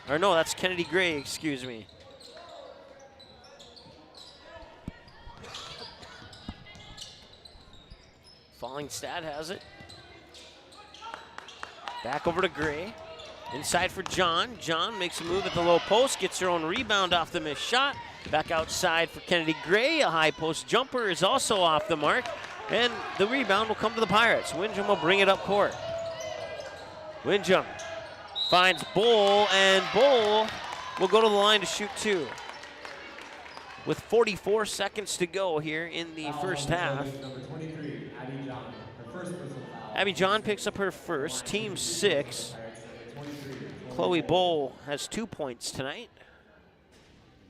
Or no, that's Kennedy Gray, excuse me. Fallingstad has it. Back over to Gray. Inside for John. John makes a move at the low post, gets her own rebound off the missed shot. Back outside for Kennedy Gray. A high post jumper is also off the mark. And the rebound will come to the Pirates. Windjam will bring it up court. Windjam finds Bull, and Bull will go to the line to shoot 2. With 44 seconds to go here in the first half. Number 23, Abby John. Her first personal foul. Abby John picks up her first, team 6. Chloe Bull has 2 points tonight.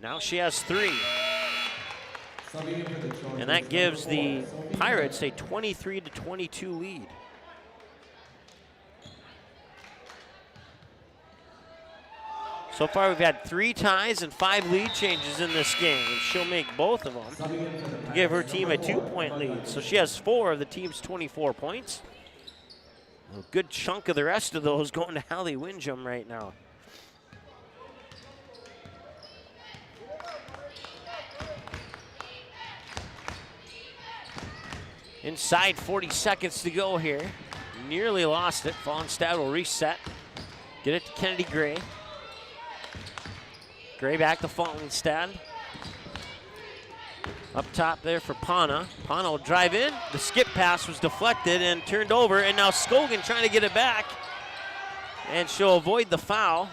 Now she has 3. And that gives the Pirates a 23-22 lead. So far we've had 3 ties and 5 lead changes in this game, and she'll make both of them to give her team a 2-point lead. So she has 4 of the team's 24 points. A good chunk of the rest of those going to Hallie Windjam right now. Inside 40 seconds to go here. Nearly lost it. Fallingstad will reset. Get it to Kennedy Gray. Gray back to Fallingstad. Up top there for Pana. Pana will drive in. The skip pass was deflected and turned over, and now Scogan trying to get it back. And she'll avoid the foul.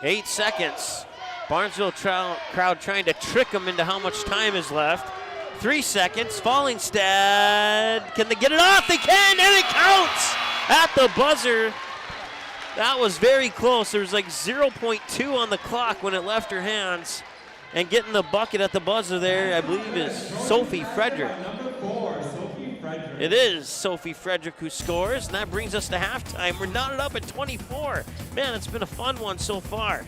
Eight seconds. Barnesville crowd trying to trick them into how much time is left. 3 seconds. Fallingstad. Can they get it off? They can, and it counts at the buzzer. That was very close. There was like 0.2 on the clock when it left her hands. And getting the bucket at the buzzer there, I believe, is Sophie Frederick. Number 4, Sophie Frederick. It is Sophie Frederick who scores, and that brings us to halftime. We're knotted up at 24. Man, it's been a fun one so far.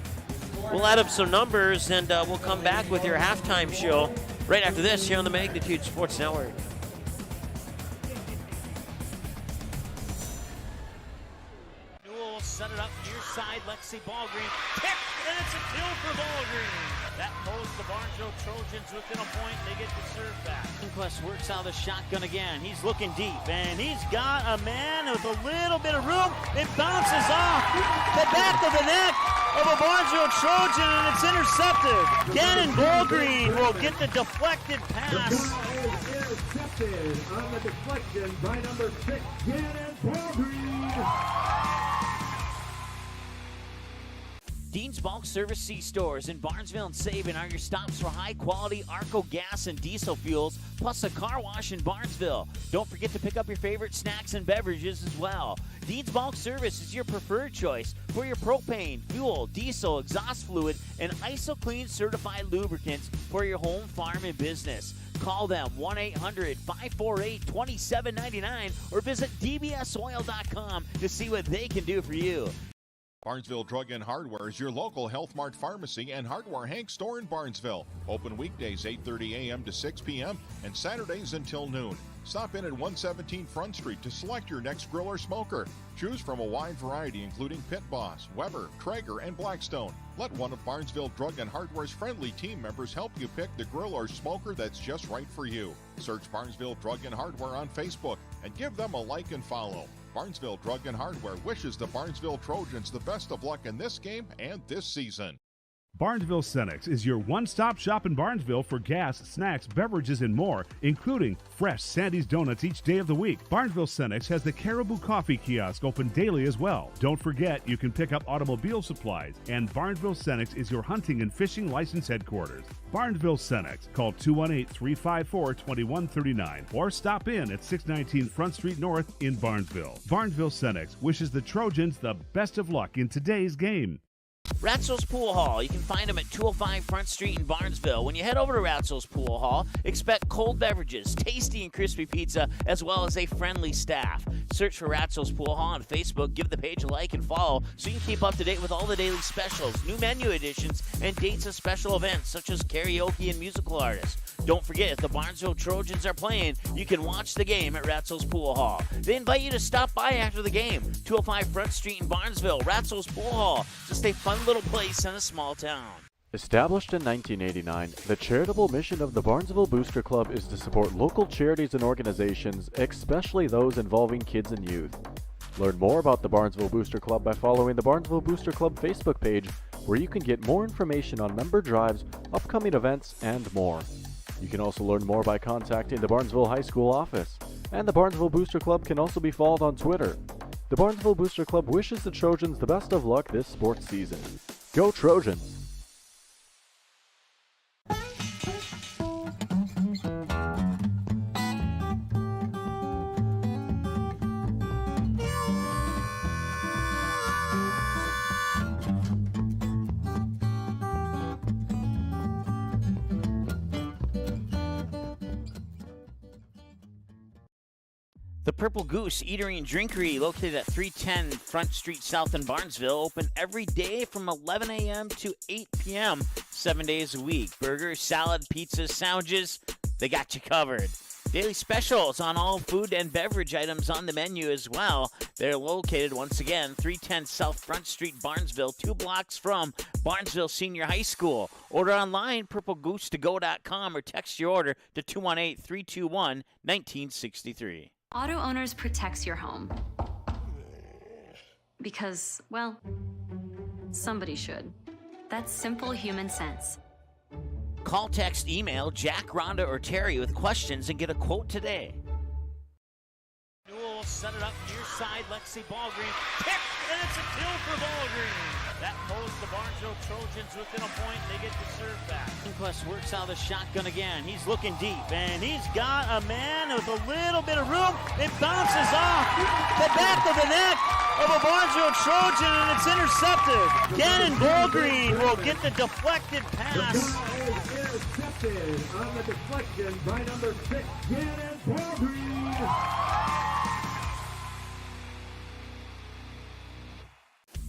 We'll add up some numbers, and we'll come back with your halftime show right after this here on the Magnitude Sports Network. Newell will set it up near side. Lexi Ballgreen picked, and it's a kill for Ballgreen. That pulls the Barnesville Trojans within a point. They get the serve back. Inquest works out of the shotgun again. He's looking deep, and he's got a man with a little bit of room. It bounces off the back of the neck of a Barnesville Trojan, and it's intercepted. Gannon Ballgreen will get the deflected pass. Intercepted on the deflection by number 6, Gannon Ballgreen. Dean's Bulk Service C-Stores in Barnesville and Sabin are your stops for high-quality Arco gas and diesel fuels, plus a car wash in Barnesville. Don't forget to pick up your favorite snacks and beverages as well. Dean's Bulk Service is your preferred choice for your propane, fuel, diesel, exhaust fluid, and ISOCLEAN certified lubricants for your home, farm, and business. Call them 1-800-548-2799 or visit dbsoil.com to see what they can do for you. Barnesville Drug and Hardware is your local Health Mart pharmacy and hardware Hank store in Barnesville. Open weekdays 8:30 a.m. to 6 p.m. and Saturdays until noon. Stop in at 117 Front Street to select your next grill or smoker. Choose from a wide variety including Pit Boss, Weber, Traeger, and Blackstone. Let one of Barnesville Drug and Hardware's friendly team members help you pick the grill or smoker that's just right for you. Search Barnesville Drug and Hardware on Facebook and give them a like and follow. Barnesville Drug and Hardware wishes the Barnesville Trojans the best of luck in this game and this season. Barnesville Cenex is your one-stop shop in Barnesville for gas, snacks, beverages, and more, including fresh Sandy's Donuts each day of the week. Barnesville Cenex has the Caribou Coffee Kiosk open daily as well. Don't forget, you can pick up automobile supplies, and Barnesville Cenex is your hunting and fishing license headquarters. Barnesville Cenex. Call 218-354-2139 or stop in at 619 Front Street North in Barnesville. Barnesville Cenex wishes the Trojans the best of luck in today's game. Ratzel's Pool Hall. You can find them at 205 Front Street in Barnesville. When you head over to Ratzel's Pool Hall, expect cold beverages, tasty and crispy pizza, as well as a friendly staff. Search for Ratzel's Pool Hall on Facebook. Give the page a like and follow so you can keep up to date with all the daily specials, new menu additions, and dates of special events such as karaoke and musical artists. Don't forget, if the Barnesville Trojans are playing, you can watch the game at Ratzel's Pool Hall. They invite you to stop by after the game. 205 Front Street in Barnesville, Ratzel's Pool Hall. Just a fun little place in a small town. Established in 1989, the charitable mission of the Barnesville Booster Club is to support local charities and organizations, especially those involving kids and youth. Learn more about the Barnesville Booster Club by following the Barnesville Booster Club Facebook page, where you can get more information on member drives, upcoming events, and more. You can also learn more by contacting the Barnesville High School office, and the Barnesville Booster Club can also be followed on Twitter. The Barnesville Booster Club wishes the Trojans the best of luck this sports season. Go Trojans! The Purple Goose Eatery and Drinkery, located at 310 Front Street South in Barnesville, open every day from 11 a.m. to 8 p.m., 7 days a week. Burgers, salad, pizzas, sandwiches, they got you covered. Daily specials on all food and beverage items on the menu as well. They're located, once again, 310 South Front Street, Barnesville, 2 blocks from Barnesville Senior High School. Order online, purplegoose2go.com, or text your order to 218-321-1963. Auto Owners protects your home. Because, well, Somebody should. That's simple human sense. Call, text, email Jack, Rhonda, or Terry with questions and get a quote today. Newell will set it up near side. Lexi Ballgreen kick, and it's a kill for Ballgreen. That pulls the Barnesville Trojans within a point. They get the serve back. Quest works out of the shotgun again. He's looking deep, and he's got a man with a little bit of room. It bounces off the back of the neck of a Barnesville Trojan, and it's intercepted. Gannon Ballgreen will get the deflected pass. Intercepted on the deflection by number 6, Gannon Ballgreen.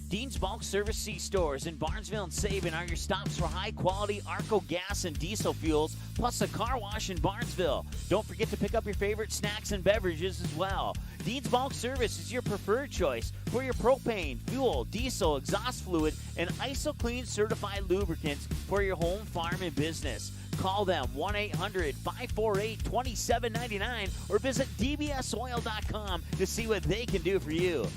Dean's Bulk Service C-Stores in Barnesville and Sabin are your stops for high-quality Arco gas and diesel fuels, plus a car wash in Barnesville. Don't forget to pick up your favorite snacks and beverages as well. Dean's Bulk Service is your preferred choice for your propane, fuel, diesel, exhaust fluid, and IsoClean certified lubricants for your home, farm, and business. Call them 1-800-548-2799 or visit dbsoil.com to see what they can do for you.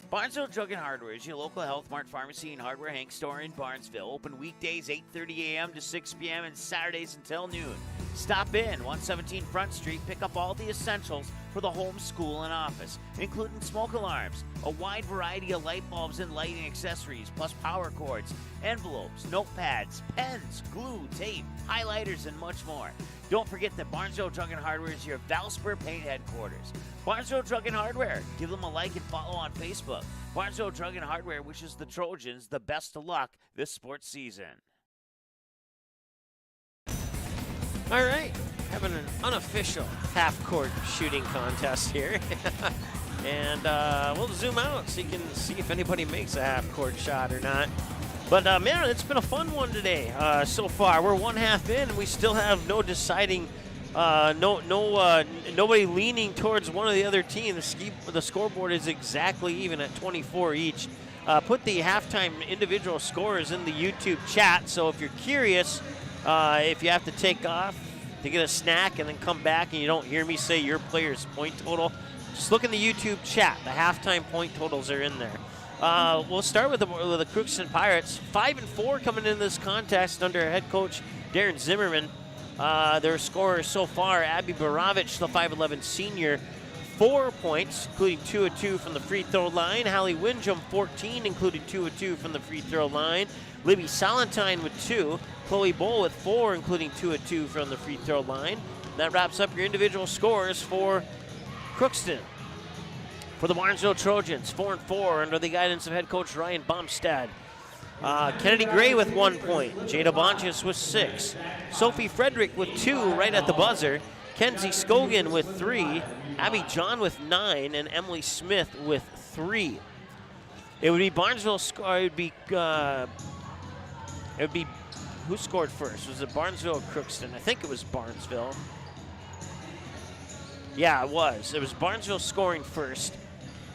Barnesville Drug and Hardware is your local Health Mart pharmacy and hardware Hank store in Barnesville. Open weekdays 8:30 a.m. to 6 p.m. and Saturdays until noon. Stop in 117 Front Street, pick up all the essentials for the home, school, and office, including smoke alarms, a wide variety of light bulbs and lighting accessories, plus power cords, envelopes, notepads, pens, glue, tape, highlighters, and much more. Don't forget that Barnesville Drug and Hardware is your Valspur paint headquarters. Barnesville Drug and Hardware. Give them a like and follow on Facebook. Barnesville Drug and Hardware wishes the Trojans the best of luck this sports season. All right, having an unofficial half-court shooting contest here. And we'll zoom out so you can see if anybody makes a half-court shot or not. But, man, it's been a fun one today so far. We're one half in, and we still have no deciding, nobody leaning towards one or the other team. The scoreboard is exactly even at 24 each. Put the halftime individual scores in the YouTube chat, so if you're curious, if you have to take off to get a snack and then come back and you don't hear me say your player's point total, just look in the YouTube chat. The halftime point totals are in there. We'll start with the Crookston Pirates. 5-4 coming into this contest under head coach Darren Zimmerman. Their scorers so far, Abby Baravich, the 5'11 senior, 4 points, including 2 of 2 from the free throw line. Hallie Windjam, 14, including 2 of 2 from the free throw line. Libby Salentine with 2. Chloe Bull with 4, including 2 of 2 from the free throw line. That wraps up your individual scores for Crookston. For the Barnesville Trojans, 4-4 under the guidance of head coach Ryan Baumstad. Kennedy Gray with 1 point. Jada Bonchis with 6. Sophie Frederick with 2 right at the buzzer. Kenzie Scogan with 3. Abby John with 9. And Emily Smith with 3. It would be Barnesville. It would be who scored first? Was it Barnesville or Crookston? I think it was Barnesville. Yeah, it was. It was Barnesville scoring first.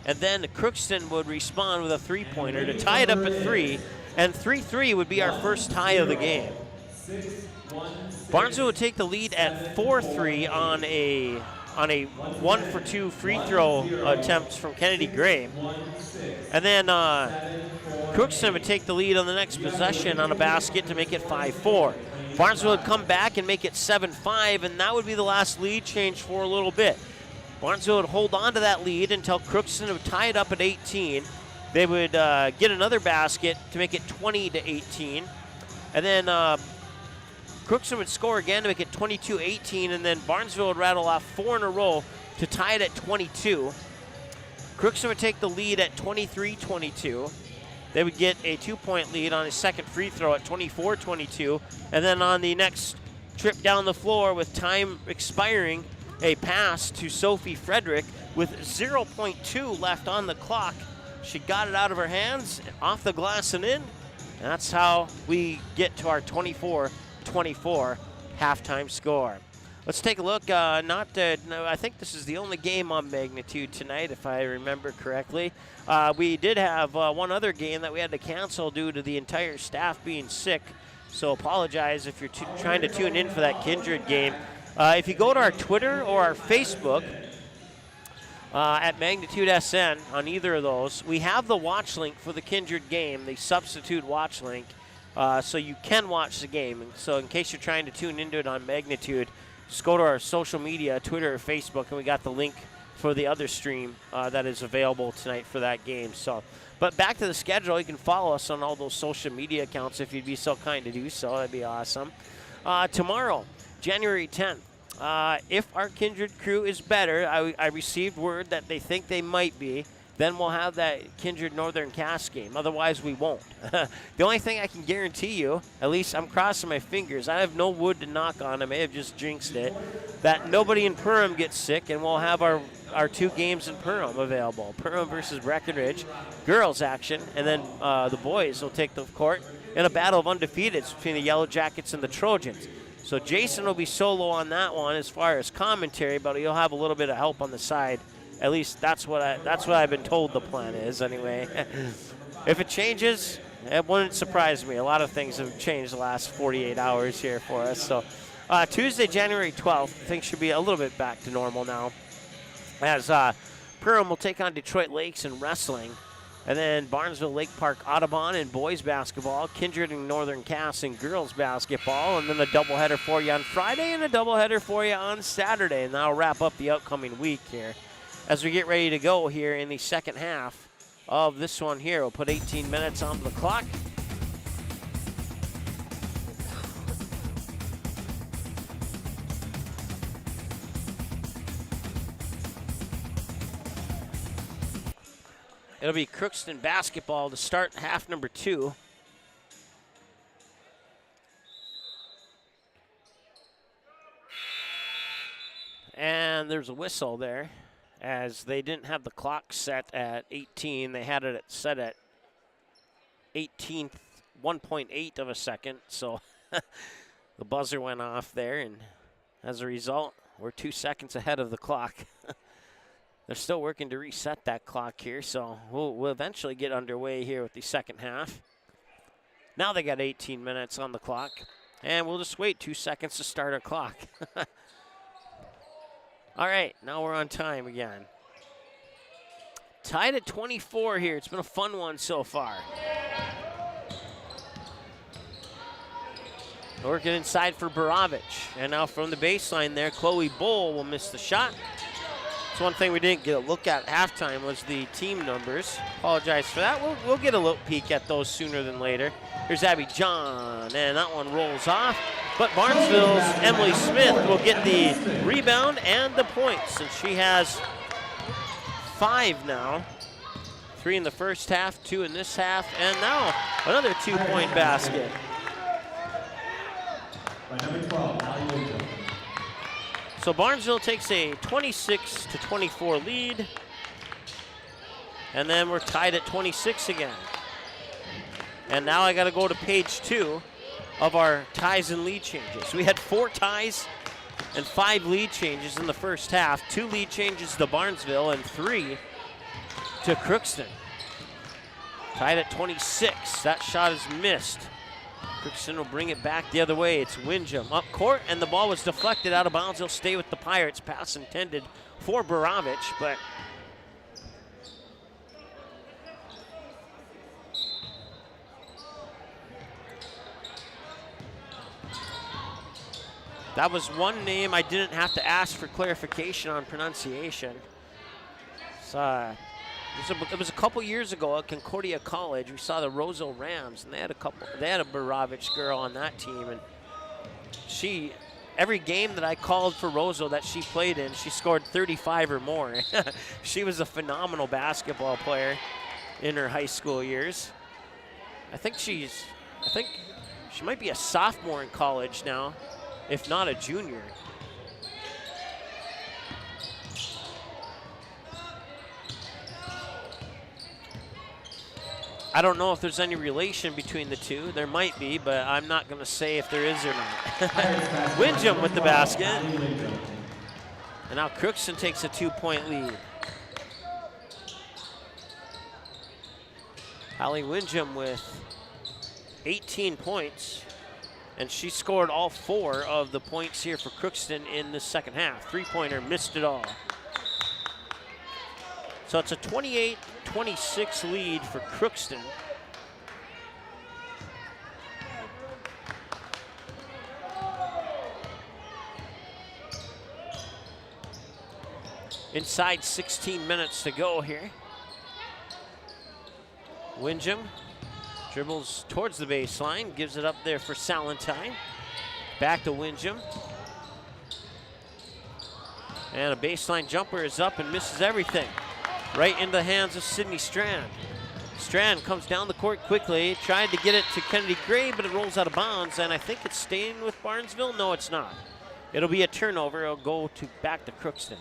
And then Crookston would respond with a three-pointer to tie it up at 3. And 3-3 would be our first tie of the game. Barnesville would take the lead at 4-3 on a 1-for-2 free throw attempts from Kennedy Gray. And then Crookston would take the lead on the next possession on a basket to make it 5-4. Barnesville would come back and make it 7-5, and that would be the last lead change for a little bit. Barnesville would hold on to that lead until Crookston would tie it up at 18. They would get another basket to make it 20-18. And then Crookston would score again to make it 22-18, and then Barnesville would rattle off 4 in a row to tie it at 22. Crookston would take the lead at 23-22. They would get a 2-point lead on his second free throw at 24-22. And then on the next trip down the floor with time expiring, a pass to Sophie Frederick with 0.2 left on the clock. She got it out of her hands, off the glass and in. And that's how we get to our 24-24 halftime score. Let's take a look. I think this is the only game on Magnitude tonight, if I remember correctly. We did have one other game that we had to cancel due to the entire staff being sick. So apologize if you're trying to tune in for that Kindred game. If you go to our Twitter or our Facebook, at Magnitude SN on either of those. We have the watch link for the Kindred game, the substitute watch link, so you can watch the game. And so in case you're trying to tune into it on Magnitude, just go to our social media, Twitter or Facebook, and we got the link for the other stream that is available tonight for that game. So, but back to the schedule, you can follow us on all those social media accounts if you'd be so kind to do so. That'd be awesome. Tomorrow, January 10th, if our Kindred crew is better, I received word that they think they might be, then we'll have that Kindred Northern Cass game. Otherwise, we won't. The only thing I can guarantee you, at least I'm crossing my fingers, I have no wood to knock on, I may have just jinxed it, that nobody in Perham gets sick, and we'll have our 2 games in Perham available. Perham versus Breckenridge, girls action, and then the boys will take the court in a battle of undefeateds between the Yellow Jackets and the Trojans. So Jason will be solo on that one as far as commentary, but he'll have a little bit of help on the side. At least that's what I've been told the plan is anyway. If it changes, it wouldn't surprise me. A lot of things have changed the last 48 hours here for us. So Tuesday, January 12th, things should be a little bit back to normal now. As Perham will take on Detroit Lakes in wrestling. And then Barnesville Lake Park Audubon in boys basketball, Kindred and Northern Cass in girls basketball, and then a doubleheader for you on Friday and a doubleheader for you on Saturday. And that'll wrap up the upcoming week here. As we get ready to go here in the second half of this one here, we'll put 18 minutes on the clock. It'll be Crookston basketball to start half number 2. And there's a whistle there, as they didn't have the clock set at 18. They had it set at 1.8 of a second. So the buzzer went off there, and as a result, we're 2 seconds ahead of the clock. They're still working to reset that clock here, so we'll eventually get underway here with the second half. Now they got 18 minutes on the clock, and we'll just wait 2 seconds to start our clock. All right, now we're on time again. Tied at 24 here. It's been a fun one so far. Working inside for Borovich, and now from the baseline there, Chloe Bull will miss the shot. It's one thing we didn't get a look at halftime was the team numbers. Apologize for that. We'll get a little peek at those sooner than later. Here's Abby John, and that one rolls off. But Barnesville's Emily Smith will get the rebound and the points, and she has 5 now. 3 in the first half, 2 in this half, and now another 2-point basket. By number 12, Allie. So Barnesville takes a 26-24 lead. And then we're tied at 26 again. And now I got to go to page 2 of our ties and lead changes. We had 4 ties and 5 lead changes in the first half. 2 lead changes to Barnesville and 3 to Crookston. Tied at 26. That shot is missed. Crookston will bring it back the other way. It's Windjam up court, and the ball was deflected out of bounds. He'll stay with the Pirates. Pass intended for Borovich, but that was one name I didn't have to ask for clarification on pronunciation. It was a couple years ago at Concordia College. We saw the Roseau Rams, and they had a Borovich girl on that team, and every game that I called for Roseau that she played in, she scored 35 or more. She was a phenomenal basketball player in her high school years. I think she might be a sophomore in college now, if not a junior. I don't know if there's any relation between the two. There might be, but I'm not going to say if there is or not. Windjam with the basket. And now Crookston takes a 2-point lead. Hallie Windjam with 18 points. And she scored all 4 of the points here for Crookston in the second half. 3-pointer, missed it all. So it's a 28-26 lead for Crookston. Inside 16 minutes to go here. Windjam dribbles towards the baseline, gives it up there for Salentine. Back to Windjam. And a baseline jumper is up and misses everything. Right into the hands of Sydney Strand. Strand comes down the court quickly, tried to get it to Kennedy Gray, but it rolls out of bounds, and I think it's staying with Barnesville. No, it's not. It'll be a turnover. It'll go back to Crookston.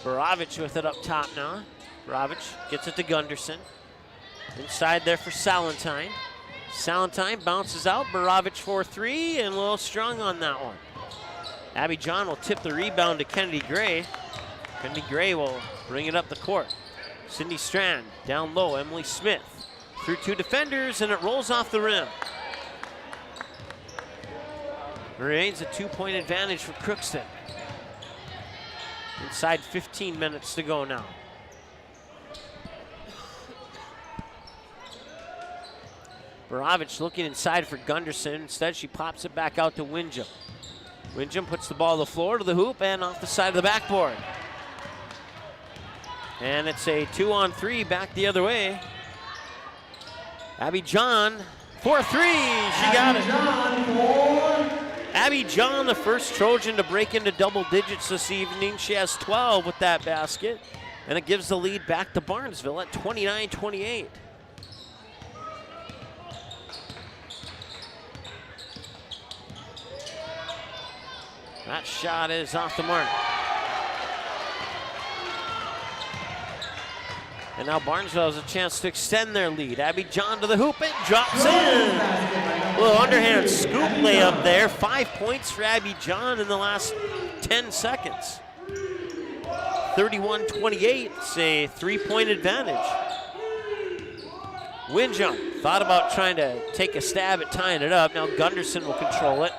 Baravich with it up top now. Baravich gets it to Gunderson. Inside there for Salentine. Salentine bounces out. Baravich for three, and a little strong on that one. Abby John will tip the rebound to Kennedy Gray. Kennedy Gray will bring it up the court. Cindy Strand down low. Emily Smith through two defenders, and it rolls off the rim. Remains a 2-point advantage for Crookston. Inside 15 minutes to go now. Baravich looking inside for Gunderson. Instead, she pops it back out to Windjam. Windjam puts the ball on the floor to the hoop and off the side of the backboard. And it's a 2-on-3 back the other way. Abby John for three. She got it. Abby John, the first Trojan to break into double digits this evening. She has 12 with that basket, and it gives the lead back to Barnesville at 29-28. That shot is off the mark. And now Barnesville has a chance to extend their lead. Abby John to the hoop, it drops in. A little underhand scoop layup there. 5 points for Abby John in the last 10 seconds. 31-28, it's a 3-point advantage. Windjam thought about trying to take a stab at tying it up. Now Gunderson will control it.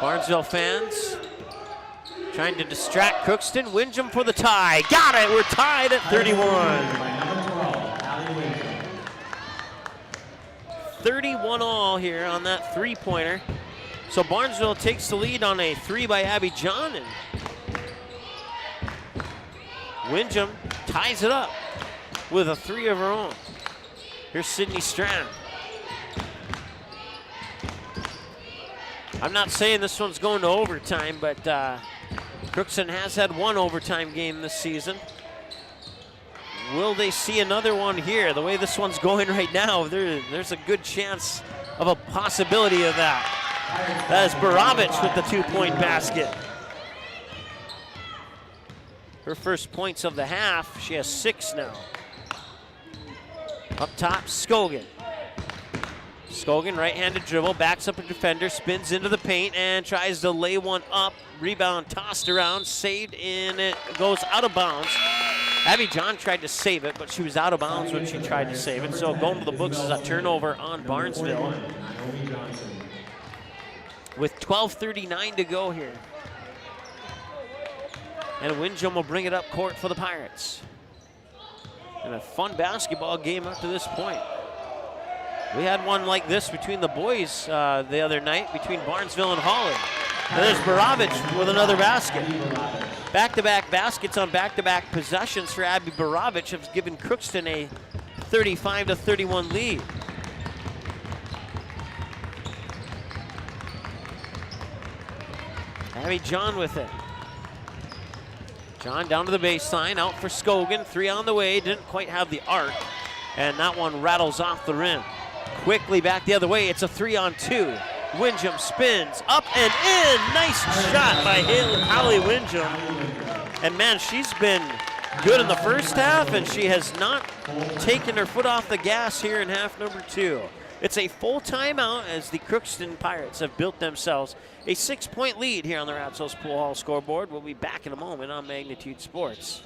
Barnesville fans trying to distract Crookston. Windjam for the tie. Got it, we're tied at 31. 31 all here on that three-pointer. So Barnesville takes the lead on a three by Abby John, and Windjam ties it up with a three of her own. Here's Sydney Strand. I'm not saying this one's going to overtime, but Crookston has had one overtime game this season. Will they see another one here? The way this one's going right now, there's a good chance of a possibility of that. That is Baravich with the 2-point basket. Her first points of the half. She has 6 now. Up top, Scogan. Scogan, right-handed dribble, backs up a defender, spins into the paint, and tries to lay one up. Rebound tossed around, saved, and it goes out of bounds. Abby John tried to save it, but she was out of bounds when she tried to save it. So going to the books is a turnover on Barnesville. With 12:39 to go here. And Windjam will bring it up court for the Pirates. And a fun basketball game up to this point. We had one like this between the boys the other night, between Barnesville and Holland. And there's Baravich with another basket. Back-to-back baskets on back-to-back possessions for Abby Baravich has given Crookston a 35-31 lead. Abby John with it. John down to the baseline, out for Scogan. 3 on the way, didn't quite have the arc. And that one rattles off the rim. Quickly back the other way, it's a 3-on-2. Windjam spins up and in. Nice shot by Holly Windjam. And man, she's been good in the first half, and she has not taken her foot off the gas here in half number 2. It's a full timeout as the Crookston Pirates have built themselves a 6-point lead here on the Ratsos Pool Hall scoreboard. We'll be back in a moment on Magnitude Sports.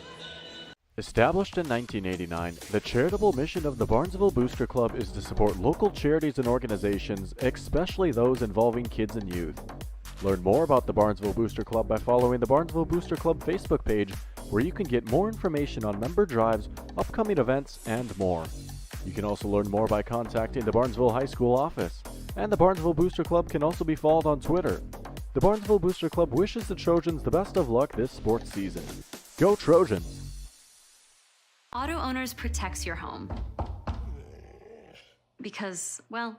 Established in 1989, the charitable mission of the Barnesville Booster Club is to support local charities and organizations, especially those involving kids and youth. Learn more about the Barnesville Booster Club by following the Barnesville Booster Club Facebook page, where you can get more information on member drives, upcoming events, and more. You can also learn more by contacting the Barnesville High School office, and the Barnesville Booster Club can also be followed on Twitter. The Barnesville Booster Club wishes the Trojans the best of luck this sports season. Go Trojans! Auto Owners protects your home. Because, well,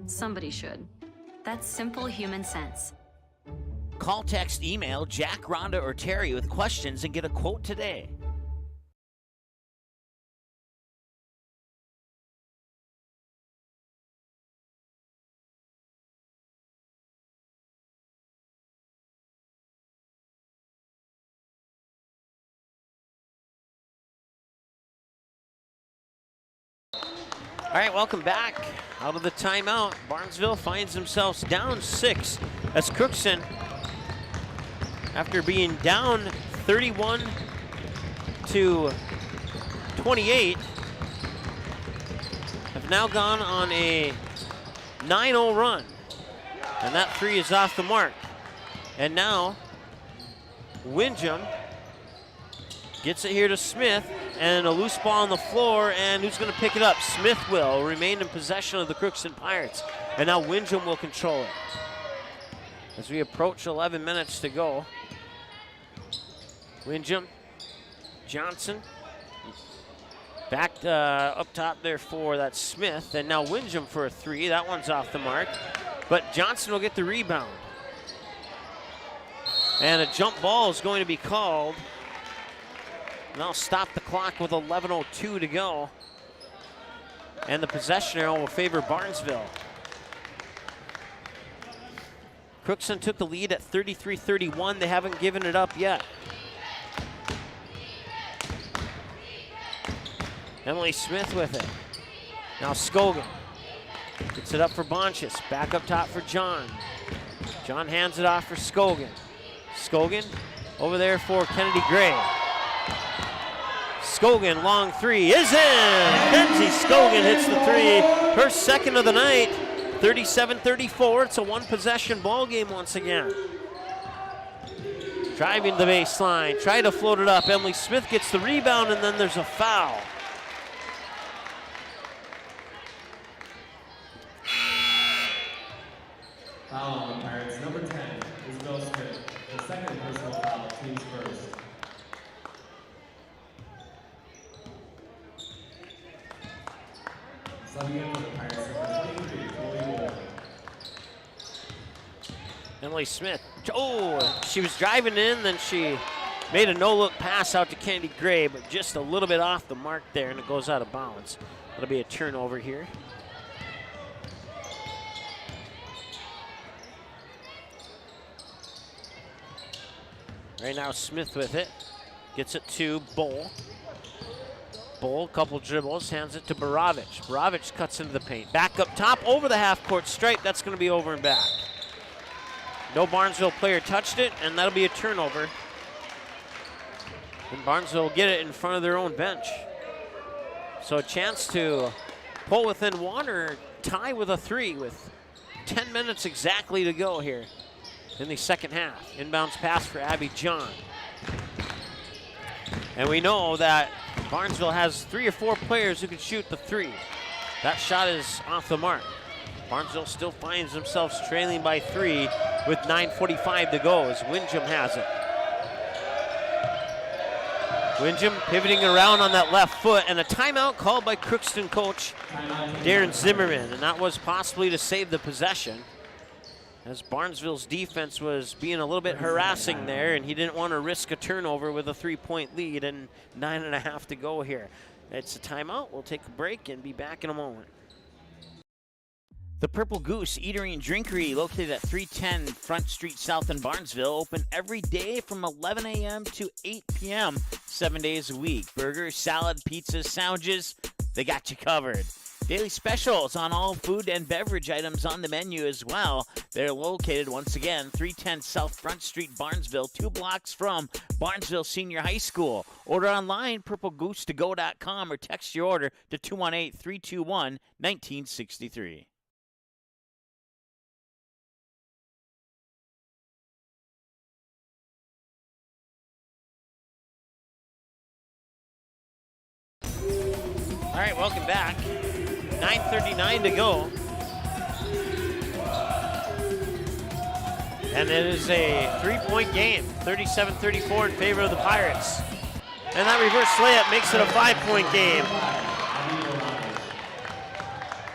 somebody should. That's simple human sense. Call, text, email Jack, Rhonda, or Terry with questions and get a quote today. All right, welcome back. Out of the timeout, Barnesville finds themselves down 6 as Crookston, after being down 31-28, have now gone on a 9-0 run. And that 3 is off the mark. And now, Windjam gets it here to Smith, and a loose ball on the floor, and who's going to pick it up? Smith will remain in possession of the Crookston Pirates, and now Windjam will control it. As we approach 11 minutes to go, Windjam, Johnson, back up top there for that Smith, and now Windjam for a 3. That one's off the mark, but Johnson will get the rebound. And a jump ball is going to be called. And I'll stop the clock with 11:02 to go. And the possession arrow will favor Barnesville. Crookston took the lead at 33-31. They haven't given it up yet. Emily Smith with it. Now Scogan gets it up for Bonchis. Back up top for John. John hands it off for Scogan. Scogan over there for Kennedy Gray. Scogan, long 3 is in. Kenzie Scogan hits the 3, her second of the night. 37-34, it's a one-possession ball game once again. Driving the baseline, try to float it up. Emily Smith gets the rebound, and then there's a foul. Foul on the Pirates, number 10, Isabel Smith. The second personal foul, team's first. Subbing in for the Pirates, number 23, Chloe Moore. Emily Smith, oh, she was driving in, then she made a no-look pass out to Kennedy Gray, but just a little bit off the mark there, and it goes out of bounds. That'll be a turnover here. Right now, Smith with it. Gets it to Bull. Bull, couple dribbles, hands it to Baravich. Baravich cuts into the paint. Back up top, over the half-court stripe. That's going to be over and back. No Barnesville player touched it, and that'll be a turnover. And Barnesville will get it in front of their own bench. So a chance to pull within 1 or tie with a 3 with 10 minutes exactly to go here in the second half. Inbounds pass for Abby John. And we know that Barnesville has 3 or 4 players who can shoot the 3. That shot is off the mark. Barnesville still finds themselves trailing by 3 with 9:45 to go as Windjam has it. Windjam pivoting around on that left foot, and a timeout called by Crookston coach Darren Zimmerman, and that was possibly to save the possession, as Barnesville's defense was being a little bit harassing there, and he didn't want to risk a turnover with a 3-point lead and 9.5 to go here. It's a timeout. We'll take a break and be back in a moment. The Purple Goose Eatery and Drinkery, located at 310 Front Street South in Barnesville, open every day from 11 a.m. to 8 p.m., 7 days a week. Burgers, salad, pizzas, sandwiches, they got you covered. Daily specials on all food and beverage items on the menu as well. They're located, once again, 310 South Front Street, Barnesville, 2 blocks from Barnesville Senior High School. Order online, purplegoose2go.com, or text your order to 218-321-1963. All right, welcome back. 9:39 to go. And it is a 3-point game, 37-34 in favor of the Pirates. And that reverse layup makes it a 5-point game.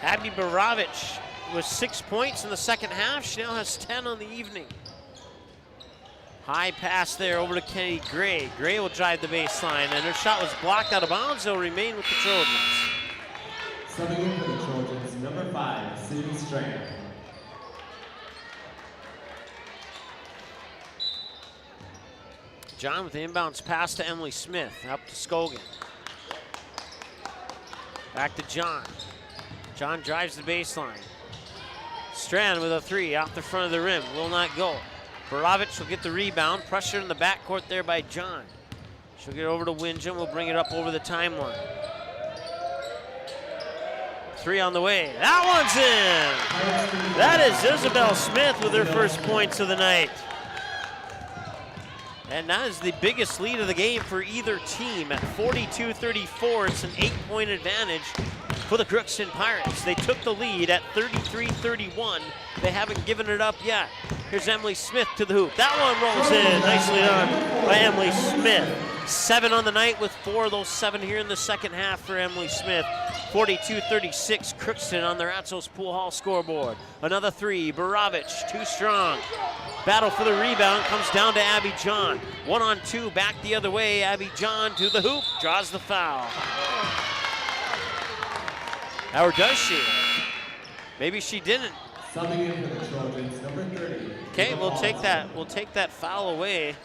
Abby Baravich with 6 points in the second half. She now has 10 on the evening. High pass there over to Kennedy Gray. Gray will drive the baseline, and her shot was blocked out of bounds. They'll remain with the Trojans. Subbing in for the Trojans, number 5, Sydney Strand. John with the inbounds pass to Emily Smith, up to Scogan. Back to John. John drives the baseline. Strand with a 3 off the front of the rim, will not go. Baravich will get the rebound, pressure in the backcourt there by John. She'll get over to Windjam, will bring it up over the timeline. 3 on the way, that one's in! That is Isabel Smith with her first points of the night. And that is the biggest lead of the game for either team at 42-34. It's an 8-point advantage for the Crookston Pirates. They took the lead at 33-31. They haven't given it up yet. Here's Emily Smith to the hoop. That one rolls in. Nicely done by Emily Smith. 7 on the night with 4 of those 7 here in the second half for Emily Smith. 42-36, Crookston on the Ratzos Pool Hall scoreboard. Another 3, Baravich, too strong. Battle for the rebound comes down to Abby John. 1-on-2, back the other way. Abby John to the hoop, draws the foul. Or does she? Maybe she didn't. Subbing in for the Trojans, number 30. Okay, we'll take that foul away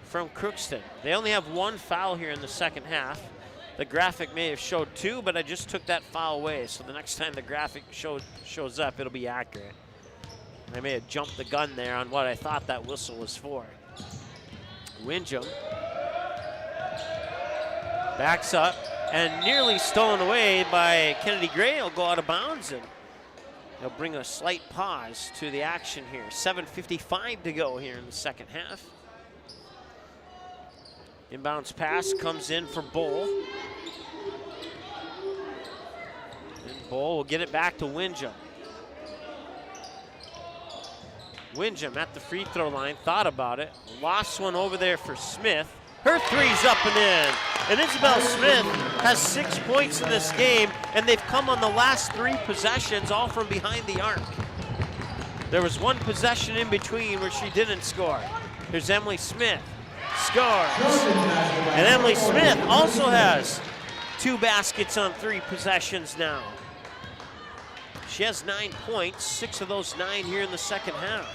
from Crookston. They only have 1 foul here in the second half. The graphic may have showed 2, but I just took that foul away, so the next time the graphic shows up, it'll be accurate. I may have jumped the gun there on what I thought that whistle was for. Windjam backs up and nearly stolen away by Kennedy Gray. He'll go out of bounds, and they'll bring a slight pause to the action here. 7:55 to go here in the second half. Inbounds pass comes in for Bull. And Bull will get it back to Windjam. Windjam at the free throw line, thought about it. Lost one over there for Smith. Her 3's up and in. And Isabel Smith has 6 points in this game, and they've come on the last 3 possessions, all from behind the arc. There was 1 possession in between where she didn't score. Here's Emily Smith. Scores. And Emily Smith also has 2 baskets on 3 possessions now. She has 9 points, 6 of those 9 here in the second half.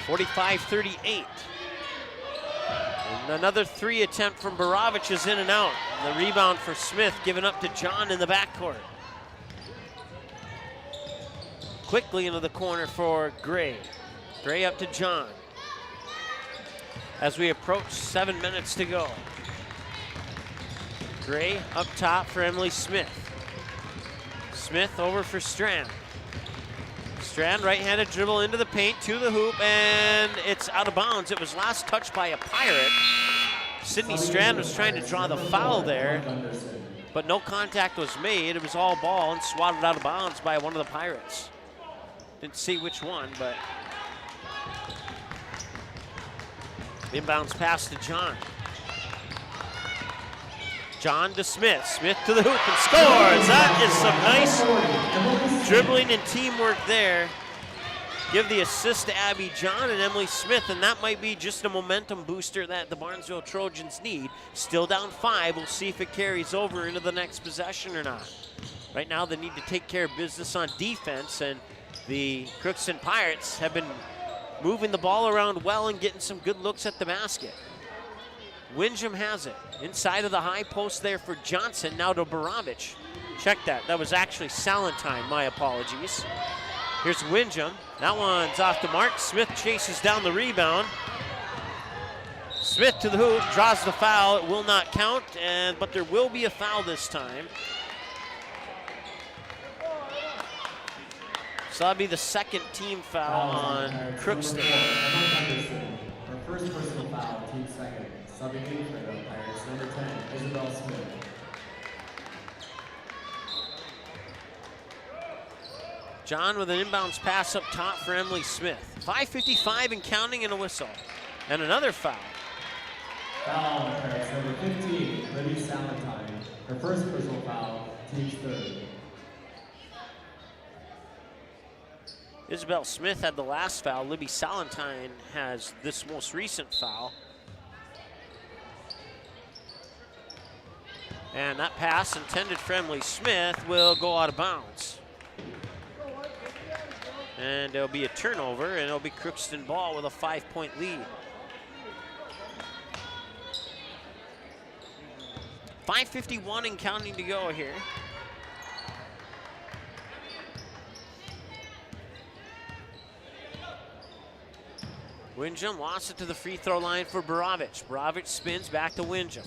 45-38. And another 3 attempt from Baravich is in and out. And the rebound for Smith given up to John in the backcourt. Quickly into the corner for Gray. Gray up to John. As we approach 7 minutes to go. Gray up top for Emily Smith. Smith over for Strand. Strand right-handed dribble into the paint, to the hoop, and it's out of bounds. It was last touched by a Pirate. Sydney Strand was trying to draw the foul there, but no contact was made. It was all ball and swatted out of bounds by one of the Pirates. Didn't see which one, but inbounds pass to John. John to Smith. Smith to the hoop and scores. That is some nice dribbling and teamwork there. Give the assist to Abby John and Emily Smith, and that might be just a momentum booster that the Barnesville Trojans need. Still down 5. We'll see if it carries over into the next possession or not. Right now they need to take care of business on defense, and the Crookston Pirates have been moving the ball around well and getting some good looks at the basket. Windjam has it. Inside of the high post there for Johnson. Now to Baravich. Check that. That was actually Salentine. My apologies. Here's Windjam. That one's off the mark. Smith chases down the rebound. Smith to the hoop, draws the foul. It will not count, but there will be a foul this time. So that'll be the second team foul on Crookston. Her first personal foul, team second. Subbing in for the Pirates, number 10, Isabel Smith. John with an inbounds pass up top for Emily Smith. 5:55 and counting and a whistle. And another foul. Foul on the Pirates, number 15, Libby Salentine. Her first personal foul, team's third. Isabel Smith had the last foul. Libby Salentine has this most recent foul. And that pass intended for Emily Smith will go out of bounds. And there'll be a turnover, and it'll be Crookston ball with a 5-point lead. 5:51 and counting to go here. Windjam lost it to the free throw line for Baravich. Baravich spins back to Windjam.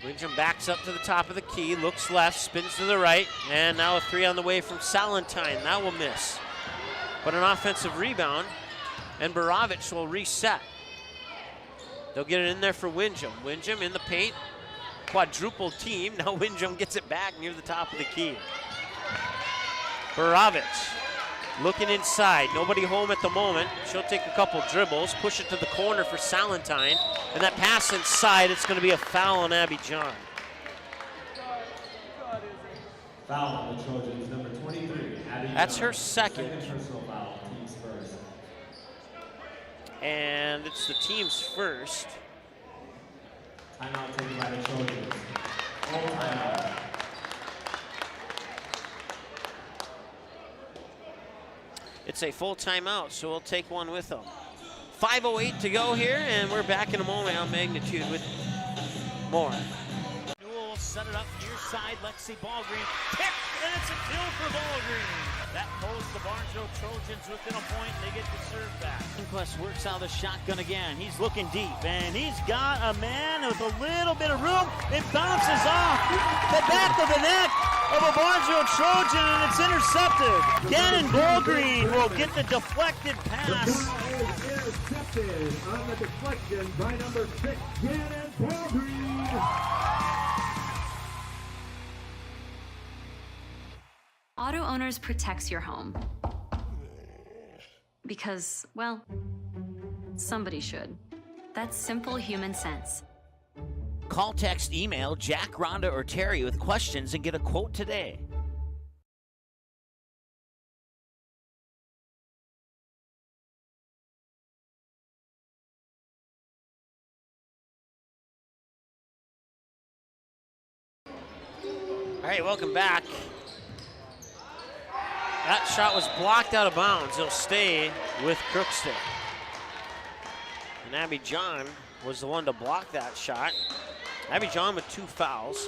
Windjam backs up to the top of the key, looks left, spins to the right, and now a three on the way from Salentine. That will miss. But an offensive rebound, and Baravich will reset. They'll get it in there for Windjam. Windjam in the paint, quadruple team. Now Windjam gets it back near the top of the key. Baravich looking inside, nobody home at the moment. She'll take a couple dribbles, push it to the corner for Salentine, and that pass inside, it's going to be a foul on Abby John. Foul on the Trojans, number 23, Abby That's John. her second. Second personal foul, team's first. And it's the team's first. Timeout taken by the Trojans. Full timeout. It's a full timeout, so we'll take one with them. 5:08 to go here, and we're back in a moment on Magnitude with more. Newell will set it up near side. Lexi Ballgreen picked, and it's a kill for Ballgreen. That pulls the Barnesville Trojans within a point. They get the serve back. Quest works out the shotgun again. He's looking deep, and he's got a man with a little bit of room. It bounces off the back of the neck of a Barnesville Trojan, and it's intercepted. Gannon Ballgreen will get the deflected pass. Is intercepted on the deflection by number 6, Gannon Ballgreen. Auto Owners protects your home. Because, well, somebody should. That's simple human sense. Call, text, email Jack, Rhonda, or Terry with questions and get a quote today. All right, welcome back. That shot was blocked out of bounds. It'll stay with Crookston. And Abby John was the one to block that shot. Abby John with 2 fouls.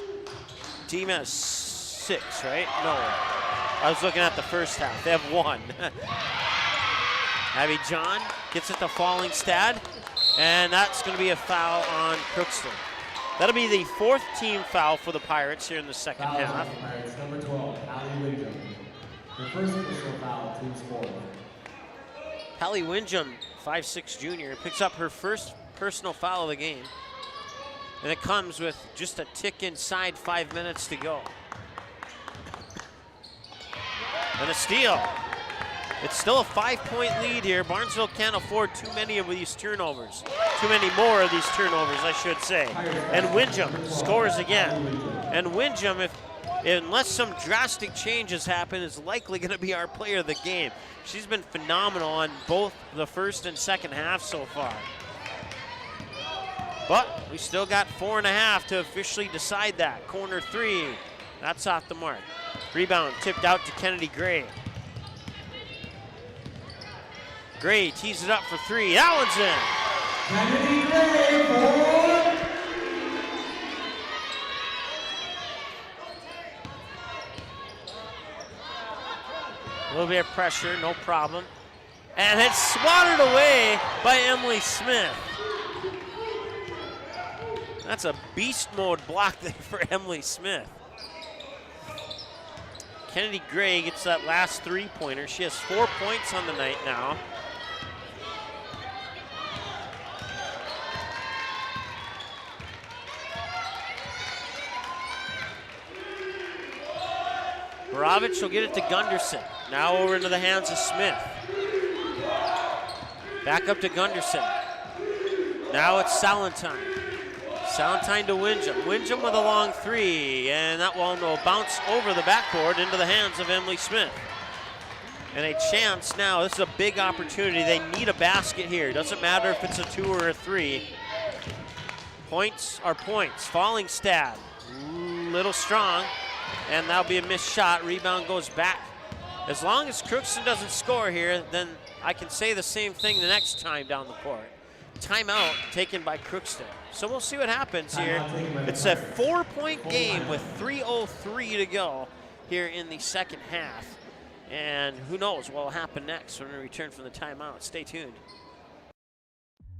Team has 6, right? No, I was looking at the first half. They have 1. Abby John gets it to Fallingstad, and that's going to be a foul on Crookston. That'll be the 4th team foul for the Pirates here in the second Foul half. on the Pirates, number 12, Allie Windham. Her first personal foul, team's 4th. Hallie Windham, 5'6" junior, picks up her first personal foul of the game. And it comes with just a tick inside 5 minutes to go. And a steal. It's still a 5-point lead here. Barnesville can't afford too many of these turnovers. Too many more of these turnovers, I should say. And Windham scores again. And Windham, unless some drastic changes happen, is likely going to be our player of the game. She's been phenomenal on both the first and second half so far. But we still got 4.5 to officially decide that. Corner 3, that's off the mark. Rebound tipped out to Kennedy Gray. Gray tees it up for 3. That one's in. Kennedy Gray for little bit of pressure, no problem. And it's swatted away by Emily Smith. That's a beast mode block there for Emily Smith. Kennedy Gray gets that last three-pointer. She has 4 points on the night now. Borovich will get it to Gunderson. Now over into the hands of Smith. Back up to Gunderson. Now it's Salentine. Salentine to Windham. Windham with a long three, and that one will bounce over the backboard into the hands of Emily Smith. And a chance now. This is a big opportunity. They need a basket here. Doesn't matter if it's a 2 or a 3. Points are points. Falling stab. Little strong, and that'll be a missed shot. Rebound goes back. As long as Crookston doesn't score here, then I can say the same thing the next time down the court. Timeout taken by Crookston. So we'll see what happens here. It's a 4-point game with 3:03 to go here in the second half. And who knows what will happen next when we return from the timeout. Stay tuned.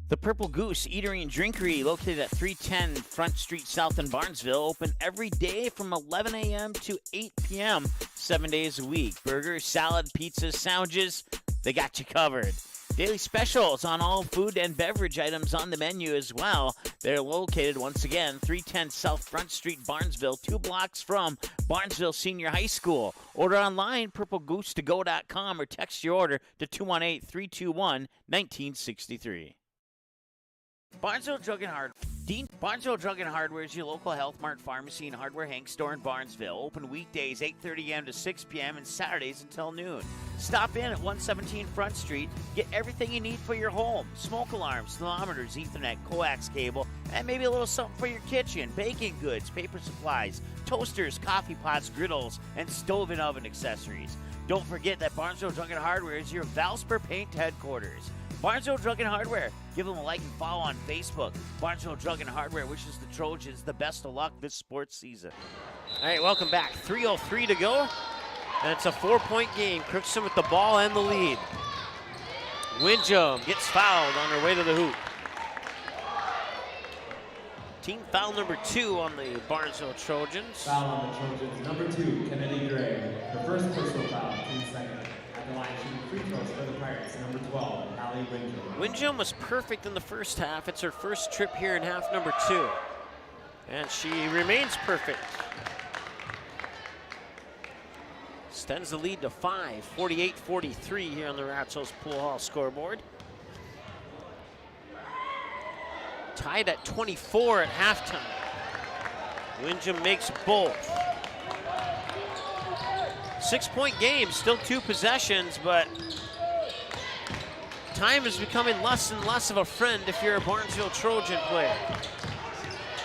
The Purple Goose Eatery and Drinkery, located at 310 Front Street South in Barnesville, open every day from 11 a.m. to 8 p.m., 7 days a week. Burgers, salad, pizzas, sandwiches, they got you covered. Daily specials on all food and beverage items on the menu as well. They're located, once again, 310 South Front Street, Barnesville, 2 blocks from Barnesville Senior High School. Order online, purplegoose2go.com, or text your order to 218-321-1963. Barnesville Drug and Hardware. Barnesville Drug and Hardware is your local Health Mart pharmacy and hardware Hank store in Barnesville. Open weekdays 8:30 a.m. to 6 p.m. and Saturdays until noon. Stop in at 117 Front Street. Get everything you need for your home. Smoke alarms, thermometers, Ethernet, coax cable, and maybe a little something for your kitchen. Baking goods, paper supplies, toasters, coffee pots, griddles, and stove and oven accessories. Don't forget that Barnesville Drug and Hardware is your Valspar Paint headquarters. Barnesville Drug and Hardware. Give them a like and follow on Facebook. Barnesville Drug and Hardware wishes the Trojans the best of luck this sports season. All right, welcome back. 3:03 to go, and it's a 4-point game. Crookston with the ball and the lead. Windham gets fouled on her way to the hoop. Team foul number 2 on the Barnesville Trojans. Foul on the Trojans, number 2, Kennedy Gray. Her first personal foul, team second. At the line, shooting free throws for the Pirates, number 12, Allie Windham. Windham was perfect in the first half. It's her first trip here in half number 2. And she remains perfect. Extends the lead to 5, 48-43 here on the Ratsos Pool Hall scoreboard. Tied at 24 at halftime. Windham makes both. 6-point game, still 2 possessions, but time is becoming less and less of a friend if you're a Barnesville Trojan player.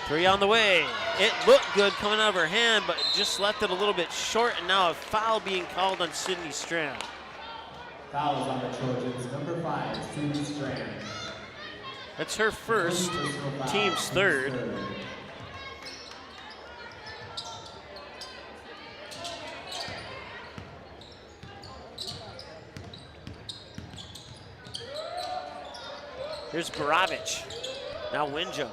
3 on the way. It looked good coming out of her hand, but just left it a little bit short, and now a foul being called on Sydney Strand. Fouls on the Trojans, number 5, Sydney Strand. That's her first, team's third. Here's Borovich. Now Windham.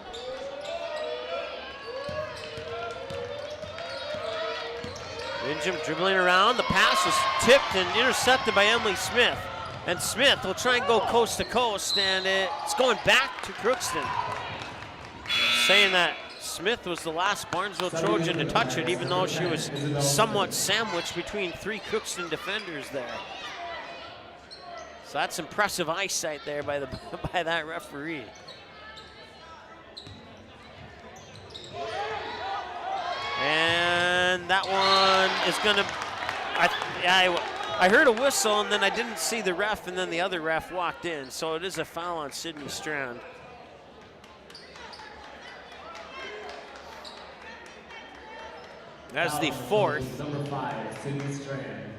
Windham dribbling around. The pass was tipped and intercepted by Emily Smith. And Smith will try and go coast to coast, and it's going back to Crookston. Saying that Smith was the last Barnesville Trojan to touch it, even though she was somewhat sandwiched between 3 Crookston defenders there. So that's impressive eyesight there by that referee. And that one is gonna, I heard a whistle and then I didn't see the ref, and then the other ref walked in. So it is a foul on Sydney Strand. That's the 4th. Number 5, Sydney Strand.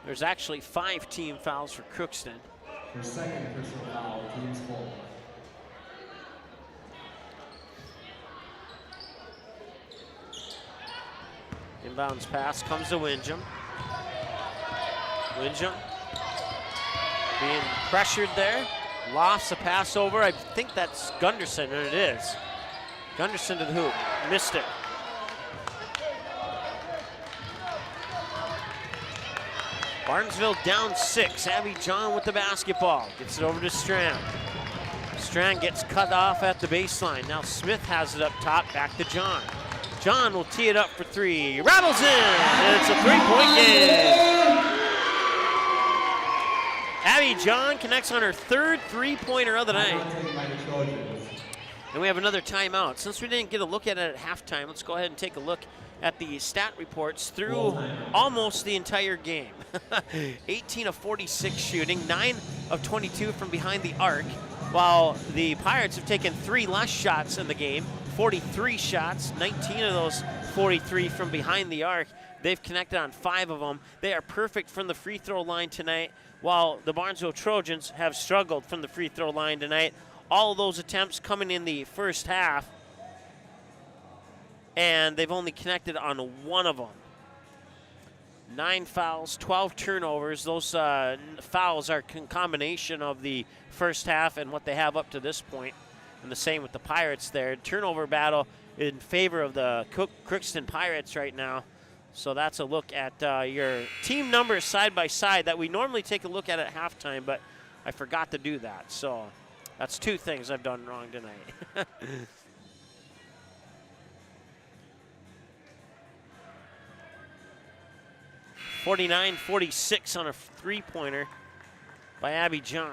There's actually 5 team fouls for Crookston. Her second personal foul, team's 4. Inbounds pass comes to Windjam. Windjam being pressured there. Lofts a pass over. I think that's Gunderson, and it is. Gunderson to the hoop. Missed it. Barnesville down 6. Abby John with the basketball. Gets it over to Strand. Strand gets cut off at the baseline. Now Smith has it up top. Back to John. John will tee it up for 3. Rattles in. And it's a 3-point game. Abby John connects on her 3rd 3-pointer of the night. And we have another timeout. Since we didn't get a look at it at halftime, let's go ahead and take a look at the stat reports through almost the entire game. 18 of 46 shooting, 9 of 22 from behind the arc, while the Pirates have taken 3 less shots in the game, 43 shots, 19 of those 43 from behind the arc. They've connected on 5 of them. They are perfect from the free throw line tonight, while the Barnesville Trojans have struggled from the free throw line tonight. All of those attempts coming in the first half, and they've only connected on 1 of them. 9 fouls, 12 turnovers. Those fouls are a combination of the first half and what they have up to this point, and the same with the Pirates there. Turnover battle in favor of the Crookston Pirates right now. So that's a look at your team numbers side by side that we normally take a look at halftime, but I forgot to do that. So that's 2 things I've done wrong tonight. 49-46 on a 3-pointer by Abby John.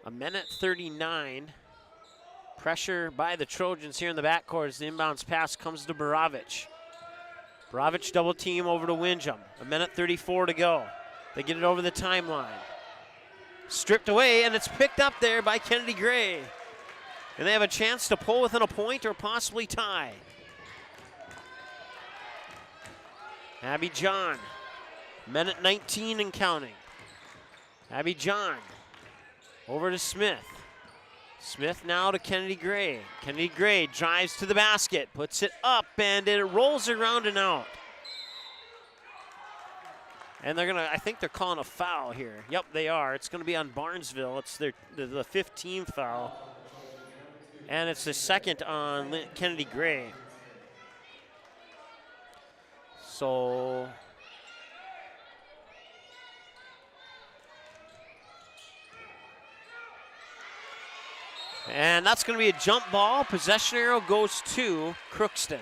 A minute 39. Pressure by the Trojans here in the backcourt as the inbounds pass comes to Borovich. Borovich double team over to Windjam. A minute 34 to go. They get it over the timeline. Stripped away, and it's picked up there by Kennedy Gray. And they have a chance to pull within a point or possibly tie. Abby John, minute 19 and counting. Abby John over to Smith. Smith now to Kennedy Gray. Kennedy Gray drives to the basket, puts it up, and it rolls around and out. And they're gonna, I think they're calling a foul here. Yep, they are. It's gonna be on Barnesville. It's the 15th foul. And it's the 2nd on Kennedy Gray. So and that's going to be a jump ball. Possession arrow goes to Crookston.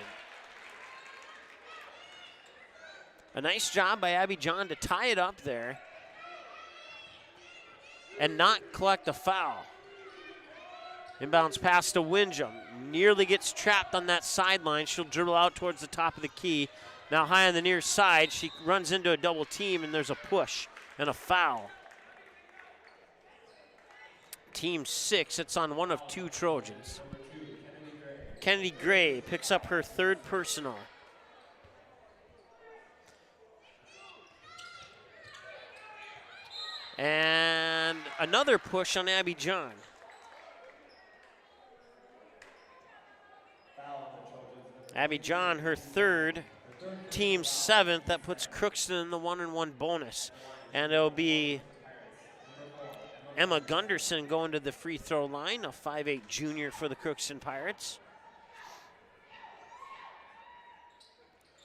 A nice job by Abby John to tie it up there and not collect a foul. Inbounds pass to Windjam. Nearly gets trapped on that sideline. She'll dribble out towards the top of the key. Now high on the near side, she runs into a double team, and there's a push and a foul. Team 6, it's on one of 2 Trojans. Kennedy Gray picks up her 3rd personal. And another push on Abby John. Abby John, her 3rd, team 7th. That puts Crookston in the 1-and-1 bonus. And it'll be Emma Gunderson going to the free throw line, a 5'8" junior for the Crookston Pirates.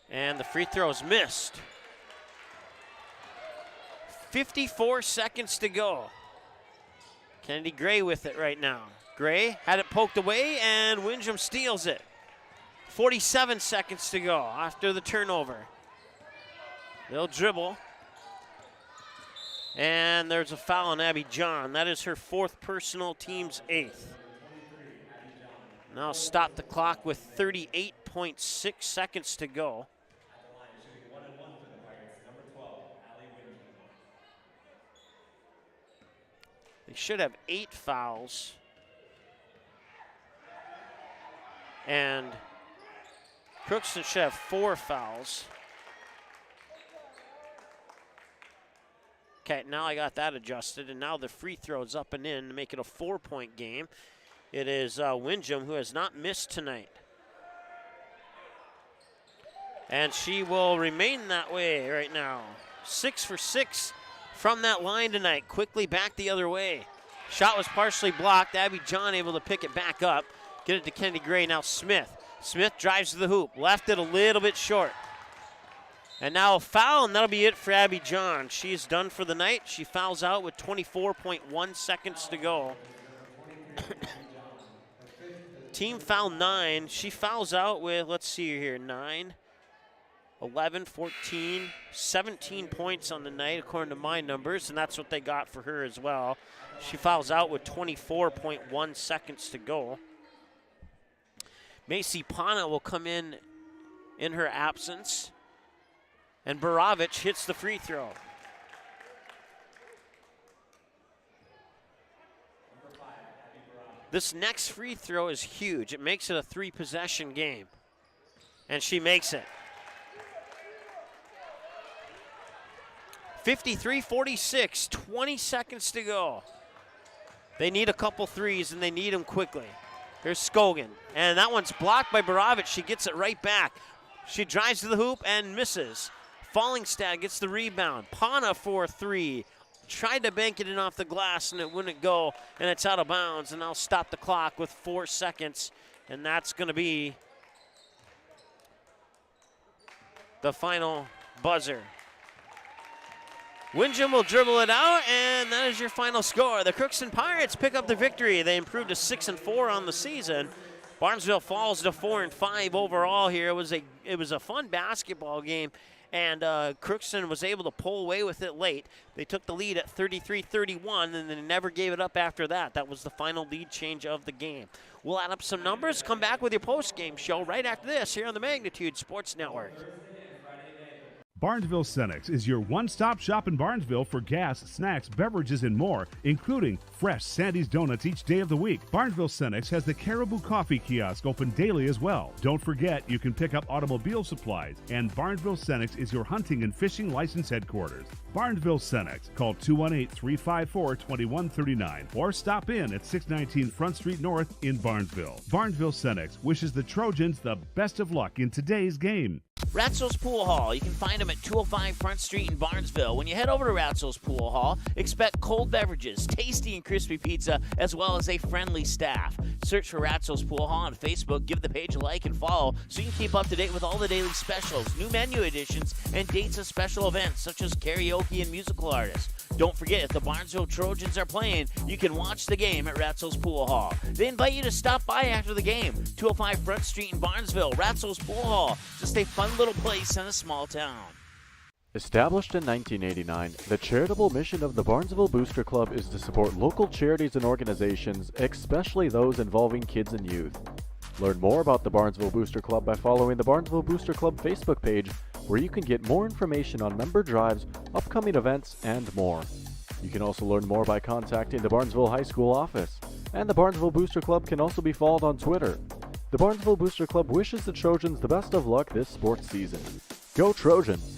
And the free throw is missed. 54 seconds to go. Kennedy Gray with it right now. Gray had it poked away, and Windjam steals it. 47 seconds to go after the turnover. They'll dribble. And there's a foul on Abby John. That is her 4th personal, team's 8th. Now stop the clock with 38.6 seconds to go. They should have 8 fouls. And Crookston should have 4 fouls. Okay, now I got that adjusted, and now the free throw is up and in to make it a 4-point game. It is Windjam who has not missed tonight. And she will remain that way right now. 6 for 6 from that line tonight. Quickly back the other way. Shot was partially blocked. Abby John able to pick it back up. Get it to Kennedy Gray. Now Smith. Smith drives to the hoop. Left it a little bit short. And now a foul, and that'll be it for Abby John. She's done for the night. She fouls out with 24.1 seconds to go. Team foul 9. She fouls out with, let's see here, 9, 11, 14, 17 points on the night, according to my numbers, and that's what they got for her as well. She fouls out with 24.1 seconds to go. Macy Pana will come in her absence. And Barovich hits the free throw. This next free throw is huge. It makes it a 3-possession game. And she makes it. 53-46, 20 seconds to go. They need a couple threes, and they need them quickly. Here's Scogan, and that one's blocked by Barovich. She gets it right back. She drives to the hoop and misses. Fallingstad gets the rebound. Pana for 3. Tried to bank it in off the glass, and it wouldn't go, and it's out of bounds, and I'll stop the clock with 4 seconds, and that's going to be the final buzzer. Windjam will dribble it out, and that is your final score. The Crookston Pirates pick up the victory. They improved to 6-4 on the season. Barnesville falls to 4-5 overall here. It was a fun basketball game, and Crookston was able to pull away with it late. They took the lead at 33-31, and they never gave it up after that. That was the final lead change of the game. We'll add up some numbers, come back with your post-game show right after this here on the Magnitude Sports Network. Barnesville Cenex is your one-stop shop in Barnesville for gas, snacks, beverages, and more, including fresh Sandy's Donuts each day of the week. Barnesville Cenex has the Caribou Coffee Kiosk open daily as well. Don't forget, you can pick up automobile supplies, and Barnesville Cenex is your hunting and fishing license headquarters. Barnesville Cenex. Call 218-354-2139 or stop in at 619 Front Street North in Barnesville. Barnesville Cenex wishes the Trojans the best of luck in today's game. Ratzel's Pool Hall. You can find them at 205 Front Street in Barnesville. When you head over to Ratzel's Pool Hall, expect cold beverages, tasty and crispy pizza, as well as a friendly staff. Search for Ratzel's Pool Hall on Facebook. Give the page a like and follow so you can keep up to date with all the daily specials, new menu additions, and dates of special events such as karaoke and musical artists. Don't forget, if the Barnesville Trojans are playing, you can watch the game at Ratzel's Pool Hall. They invite you to stop by after the game. 205 Front Street in Barnesville, Ratzel's Pool Hall. Just a fun little place in a small town. Established in 1989, the charitable mission of the Barnesville Booster Club is to support local charities and organizations, especially those involving kids and youth. Learn more about the Barnesville Booster Club by following the Barnesville Booster Club Facebook page, where you can get more information on member drives, upcoming events, and more. You can also learn more by contacting the Barnesville High School office, and the Barnesville Booster Club can also be followed on Twitter. The Barnesville Booster Club wishes the Trojans the best of luck this sports season. Go Trojans!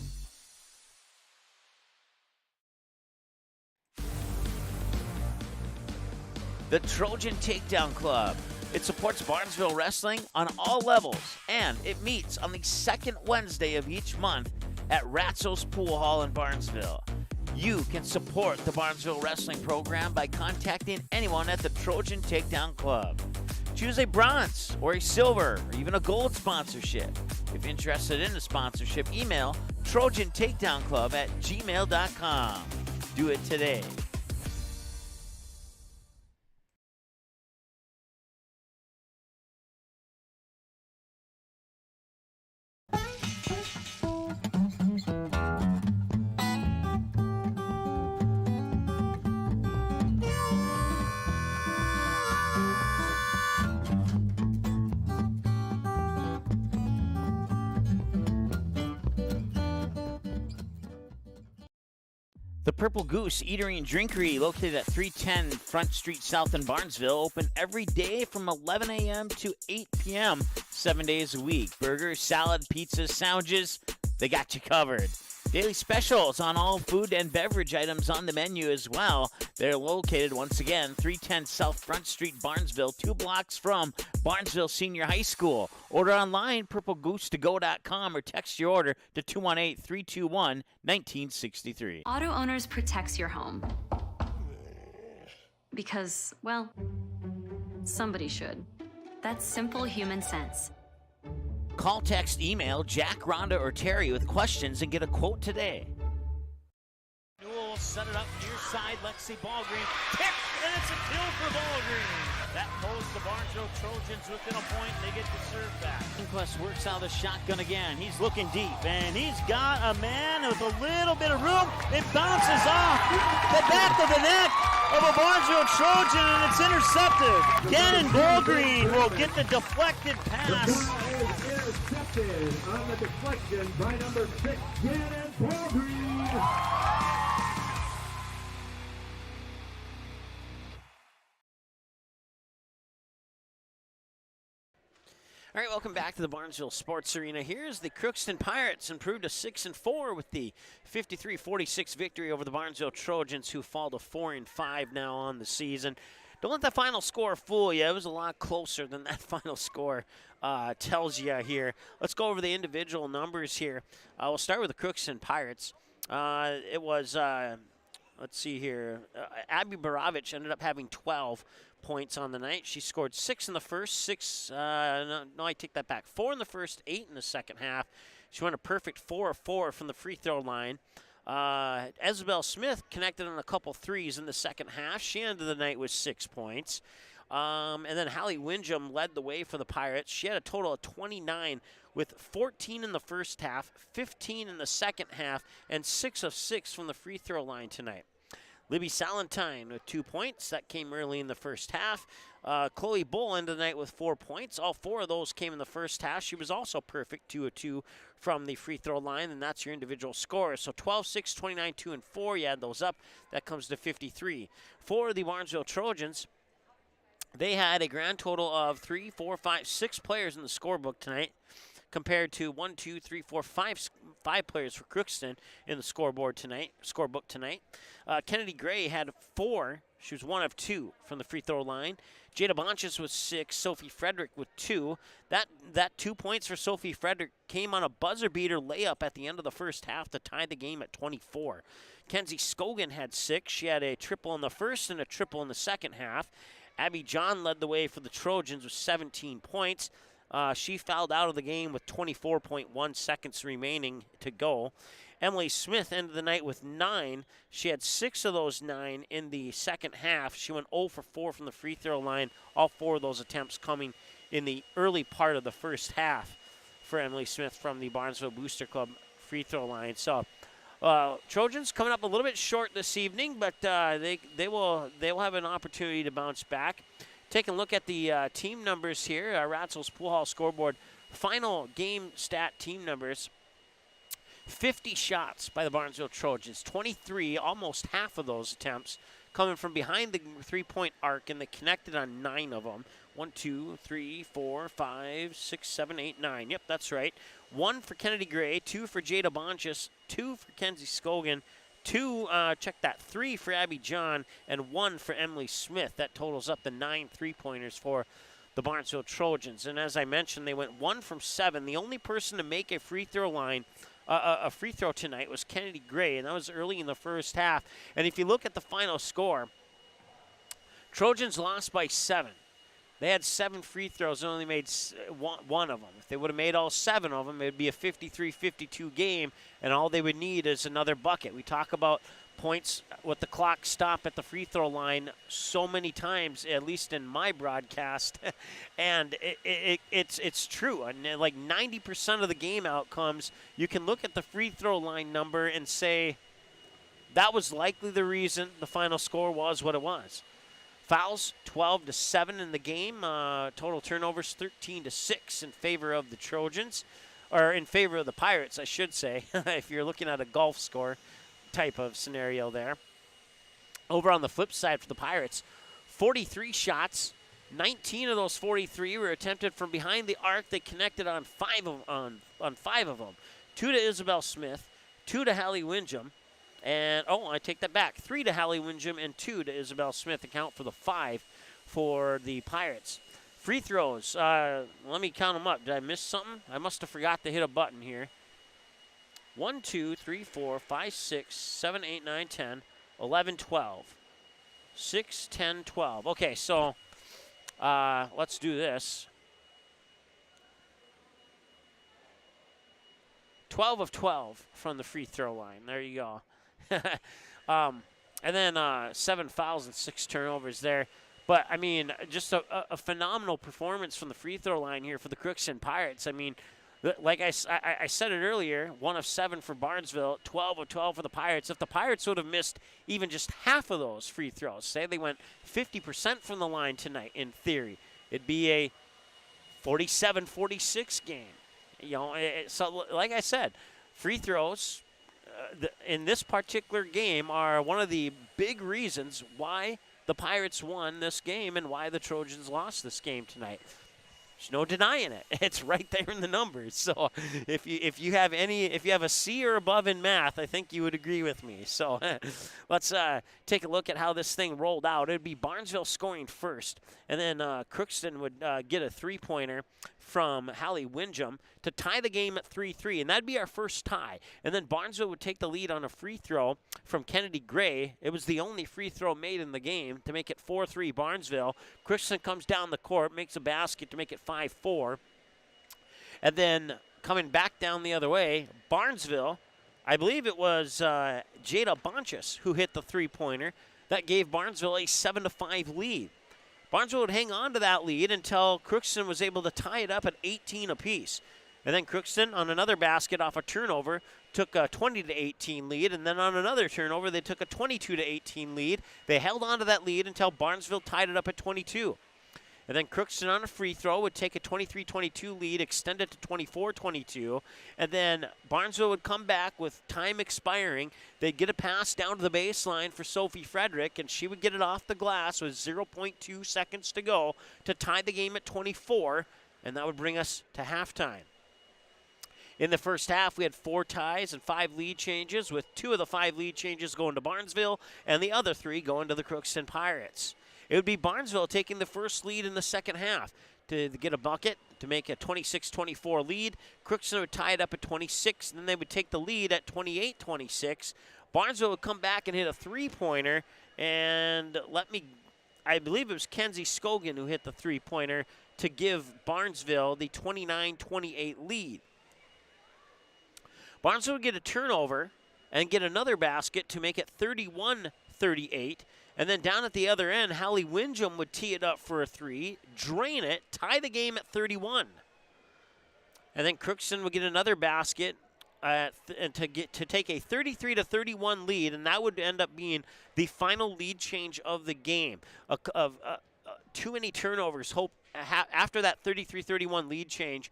The Trojan Takedown Club. It supports Barnesville wrestling on all levels, and it meets on the second Wednesday of each month at Ratzel's Pool Hall in Barnesville. You can support the Barnesville wrestling program by contacting anyone at the Trojan Takedown Club. Choose a bronze or a silver or even a gold sponsorship. If interested in a sponsorship, email trojantakedownclub@gmail.com. Do it today. The Purple Goose Eatery and Drinkery, located at 310 Front Street South in Barnesville, open every day from 11 a.m. to 8 p.m., 7 days a week. Burgers, salad, pizzas, sandwiches, they got you covered. Daily specials on all food and beverage items on the menu as well. They're located, once again, 310 South Front Street, Barnesville, 2 blocks from Barnesville Senior High School. Order online, purplegoose2go.com, or text your order to 218-321-1963. Auto Owners protects your home. Because, well, somebody should. That's simple human sense. Call, text, email Jack, Rhonda, or Terry with questions and get a quote today. Newell set it up near side. Lexi Ballgreen kick, and it's a kill for Ballgreen. That pulls the Barnesville Trojans within a point, and they get the serve back. Inquest works out of the shotgun again. He's looking deep, and he's got a man with a little bit of room. It bounces off the back of the neck of a Barnesville Trojan, and it's intercepted. Gannon Ballgreen will get the deflected pass. Intercepted on the deflection by number 6, Gannon Ballgreen. All right, welcome back to the Barnesville Sports Arena. Here's the Crookston Pirates, improved to 6-4 with the 53-46 victory over the Barnesville Trojans, who fall to 4-5 now on the season. Don't let the final score fool you. It was a lot closer than that final score tells you here. Let's go over the individual numbers here. We'll start with the Crookston Pirates. It was, let's see here, Abby Baravich ended up having 12 points on the night. She scored 6 in the first, no, I take that back. 4 in the first, 8 in the second half. She went a perfect 4 of 4 from the free throw line. Isabel Smith connected on a couple threes in the second half. She ended the night with 6 points. And then Hallie Windjam led the way for the Pirates. She had a total of 29 with 14 in the first half, 15 in the second half, and 6 of 6 from the free throw line tonight. Libby Salentine with 2 points. That came early in the first half. Chloe Bull ended the night with 4 points. All 4 of those came in the first half. She was also perfect, 2 of 2 from the free throw line, and that's your individual scores. So 12, 6, 29, 2, and 4. You add those up, that comes to 53. For the Barnesville Trojans, they had a grand total of 3, 4, 5, 6 players in the scorebook tonight, compared to 1, 2, 3, 4, 5 players for Crookston in the scorebook tonight. Kennedy Gray had 4. She was 1 of 2 from the free throw line. Jada Bonches was 6. Sophie Frederick with 2. That 2 points for Sophie Frederick came on a buzzer beater layup at the end of the first half to tie the game at 24. Kenzie Scogan had 6. She had a triple in the first and a triple in the second half. Abby John led the way for the Trojans with 17 points. She fouled out of the game with 24.1 seconds remaining to go. Emily Smith ended the night with 9. She had 6 of those 9 in the second half. She went 0 for 4 from the free throw line, all 4 of those attempts coming in the early part of the first half for Emily Smith from the Barnesville Booster Club free throw line. So Trojans coming up a little bit short this evening, but they will have an opportunity to bounce back. Taking a look at the team numbers here, Ratzel's Pool Hall scoreboard. Final game stat team numbers. 50 shots by the Barnesville Trojans. 23, almost half of those attempts, coming from behind the three-point arc, and they connected on 9 of them. 1, 2, 3, 4, 5, 6, 7, 8, 9. Yep, that's right. 1 for Kennedy Gray, 2 for Jada Bonches, 2 for Kenzie Scogan, 2, 3 for Abby John, and 1 for Emily Smith. That totals up to 9 3-pointers for the Barnesville Trojans. And as I mentioned, they went 1 from 7. The only person to make a free throw tonight was Kennedy Gray, and that was early in the first half. And if you look at the final score, Trojans lost by 7. They had 7 free throws and only made one of them. If they would have made all 7 of them, it would be a 53-52 game, and all they would need is another bucket. We talk about points with the clock stop at the free throw line so many times, at least in my broadcast, and it's true. And like 90% of the game outcomes, you can look at the free throw line number and say that was likely the reason the final score was what it was. Fouls 12-7 in the game. Total turnovers 13-6 in favor of the Trojans, or in favor of the Pirates, I should say. If you're looking at a golf score, type of scenario there. Over on the flip side for the Pirates, 43 shots. 19 of those 43 were attempted from behind the arc. They connected on five of them. 2 to Isabel Smith, 2 to Hallie Windjam, and I take that back. 3 to Hallie Windjam and 2 to Isabel Smith account for the 5 for the Pirates. Free throws. Let me count them up. Did I miss something? I must have forgot to hit a button here. 1, 2, 3, 4, 5, 6, 7, 8, 9, 10, 11, 12. 6, 10, 12. Okay, so let's do this. 12 of 12 from the free throw line. There you go. And then 7 fouls and 6 turnovers there. But, I mean, just a phenomenal performance from the free throw line here for the Crookston Pirates. I mean, like I said it earlier, 1 of 7 for Barnesville, 12 of 12 for the Pirates. If the Pirates would have missed even just half of those free throws, say they went 50% from the line tonight, in theory, it'd be a 47-46 game. You know, so like I said, free throws in this particular game are one of the big reasons why the Pirates won this game and why the Trojans lost this game tonight. There's no denying it. It's right there in the numbers. So if you have a C or above in math, I think you would agree with me. So let's take a look at how this thing rolled out. It'd be Barnesville scoring first, and then Crookston would get a three-pointer from Hallie Windjam to tie the game at 3-3, and that'd be our first tie. And then Barnesville would take the lead on a free throw from Kennedy Gray. It was the only free throw made in the game to make it 4-3 Barnesville. Crookston comes down the court, makes a basket to make it 5-4. And then coming back down the other way, Barnesville, I believe it was Jada Bonchus who hit the three-pointer. That gave Barnesville a 7-5 lead. Barnesville would hang on to that lead until Crookston was able to tie it up at 18 apiece. And then Crookston, on another basket off a turnover, took a 20-18 lead. And then on another turnover, they took a 22-18 lead. They held on to that lead until Barnesville tied it up at 22. And then Crookston on a free throw would take a 23-22 lead, extend it to 24-22. And then Barnesville would come back with time expiring. They'd get a pass down to the baseline for Sophie Frederick, and she would get it off the glass with 0.2 seconds to go to tie the game at 24, and that would bring us to halftime. In the first half, we had 4 ties and 5 lead changes, with 2 of the 5 lead changes going to Barnesville and the other 3 going to the Crookston Pirates. It would be Barnesville taking the first lead in the second half to get a bucket to make a 26-24 lead. Crookston would tie it up at 26, and then they would take the lead at 28-26. Barnesville would come back and hit a three-pointer, and I believe it was Kenzie Scogan who hit the three-pointer to give Barnesville the 29-28 lead. Barnesville would get a turnover and get another basket to make it 31-38. And then down at the other end, Hallie Windjam would tee it up for a 3, drain it, tie the game at 31. And then Crookston would get another basket and to take a 33-31 lead, and that would end up being the final lead change of the game. Too many turnovers. After that 33-31 lead change,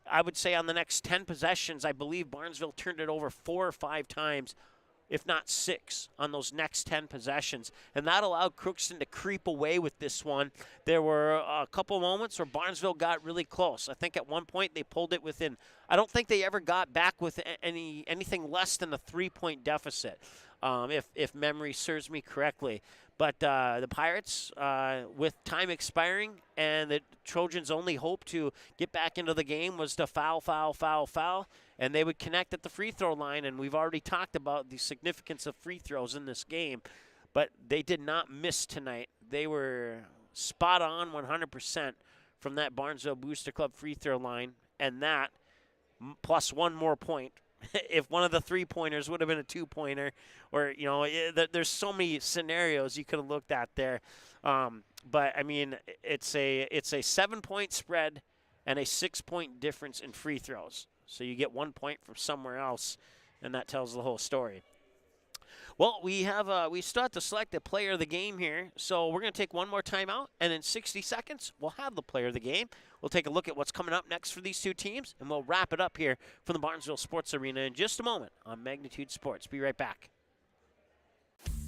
I would say on the next 10 possessions, I believe Barnesville turned it over 4 or 5 times, if not 6, on those next 10 possessions. And that allowed Crookston to creep away with this one. There were a couple moments where Barnesville got really close. I think at one point they pulled it within, I don't think they ever got back with anything less than a 3-point deficit, if memory serves me correctly. But the Pirates, with time expiring, and the Trojans' only hope to get back into the game was to foul, and they would connect at the free throw line. And we've already talked about the significance of free throws in this game, but they did not miss tonight. They were spot on 100% from that Barnesville Booster Club free throw line, and that plus one more point. If one of the 3-pointers would have been a 2-pointer, or, you know, there's so many scenarios you could have looked at there. But I mean, it's a 7-point spread and a 6-point difference in free throws. So you get 1 point from somewhere else, and that tells the whole story. Well, we still have to select a player of the game here, so we're going to take one more timeout, and in 60 seconds, we'll have the player of the game. We'll take a look at what's coming up next for these two teams, and we'll wrap it up here from the Barnesville Sports Arena in just a moment on Magnitude Sports. Be right back.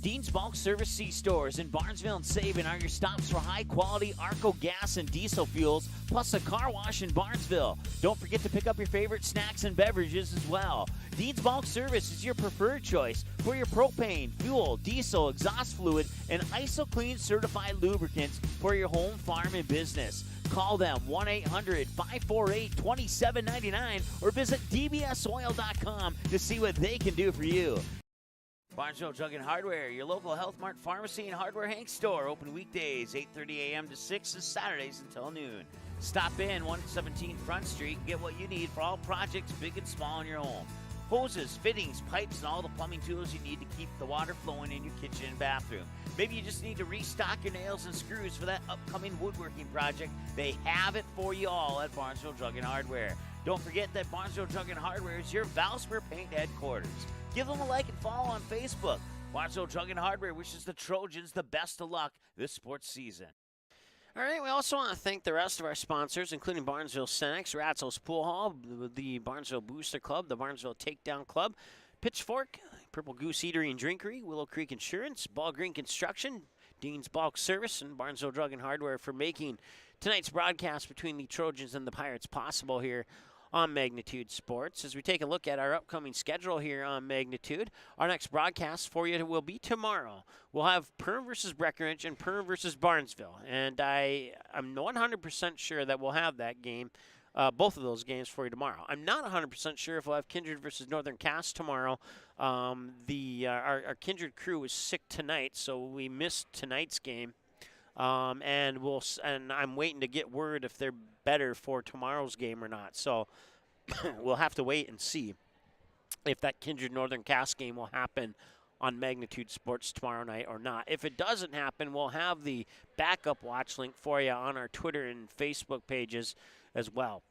Dean's Bulk Service C-Stores in Barnesville and Sabin are your stops for high-quality Arco gas and diesel fuels, plus a car wash in Barnesville. Don't forget to pick up your favorite snacks and beverages as well. Dean's Bulk Service is your preferred choice for your propane, fuel, diesel, exhaust fluid, and ISO-Clean certified lubricants for your home, farm, and business. Call them 1-800-548-2799 or visit dbsoil.com to see what they can do for you. Barnesville Drug and Hardware, your local Health Mart pharmacy and hardware Hank store, open weekdays 8:30 a.m. to 6 and Saturdays until noon. Stop in 117 Front Street and get what you need for all projects big and small in your home. Hoses, fittings, pipes, and all the plumbing tools you need to keep the water flowing in your kitchen and bathroom. Maybe you just need to restock your nails and screws for that upcoming woodworking project. They have it for you all at Barnesville Drug and Hardware. Don't forget that Barnesville Drug and Hardware is your Valspar Paint headquarters. Give them a like and follow on Facebook. Barnesville Drug and Hardware wishes the Trojans the best of luck this sports season. All right, we also want to thank the rest of our sponsors, including Barnesville Senex, Ratzel's Pool Hall, the Barnesville Booster Club, the Barnesville Takedown Club, Pitchfork, Purple Goose Eatery and Drinkery, Willow Creek Insurance, Ball Green Construction, Dean's Bulk Service, and Barnesville Drug and Hardware for making tonight's broadcast between the Trojans and the Pirates possible here on Magnitude Sports. As we take a look at our upcoming schedule here on Magnitude, our next broadcast for you will be tomorrow. We'll have Perm versus Breckenridge and Perm versus Barnesville, and I'm 100% sure that we'll have that game, both of those games for you tomorrow. I'm not 100% sure if we'll have Kindred versus Northern Cass tomorrow. Our Kindred crew is sick tonight, so we missed tonight's game. And I'm waiting to get word if they're better for tomorrow's game or not. So we'll have to wait and see if that Kindred Northern Cass game will happen on Magnitude Sports tomorrow night or not. If it doesn't happen, we'll have the backup watch link for you on our Twitter and Facebook pages as well.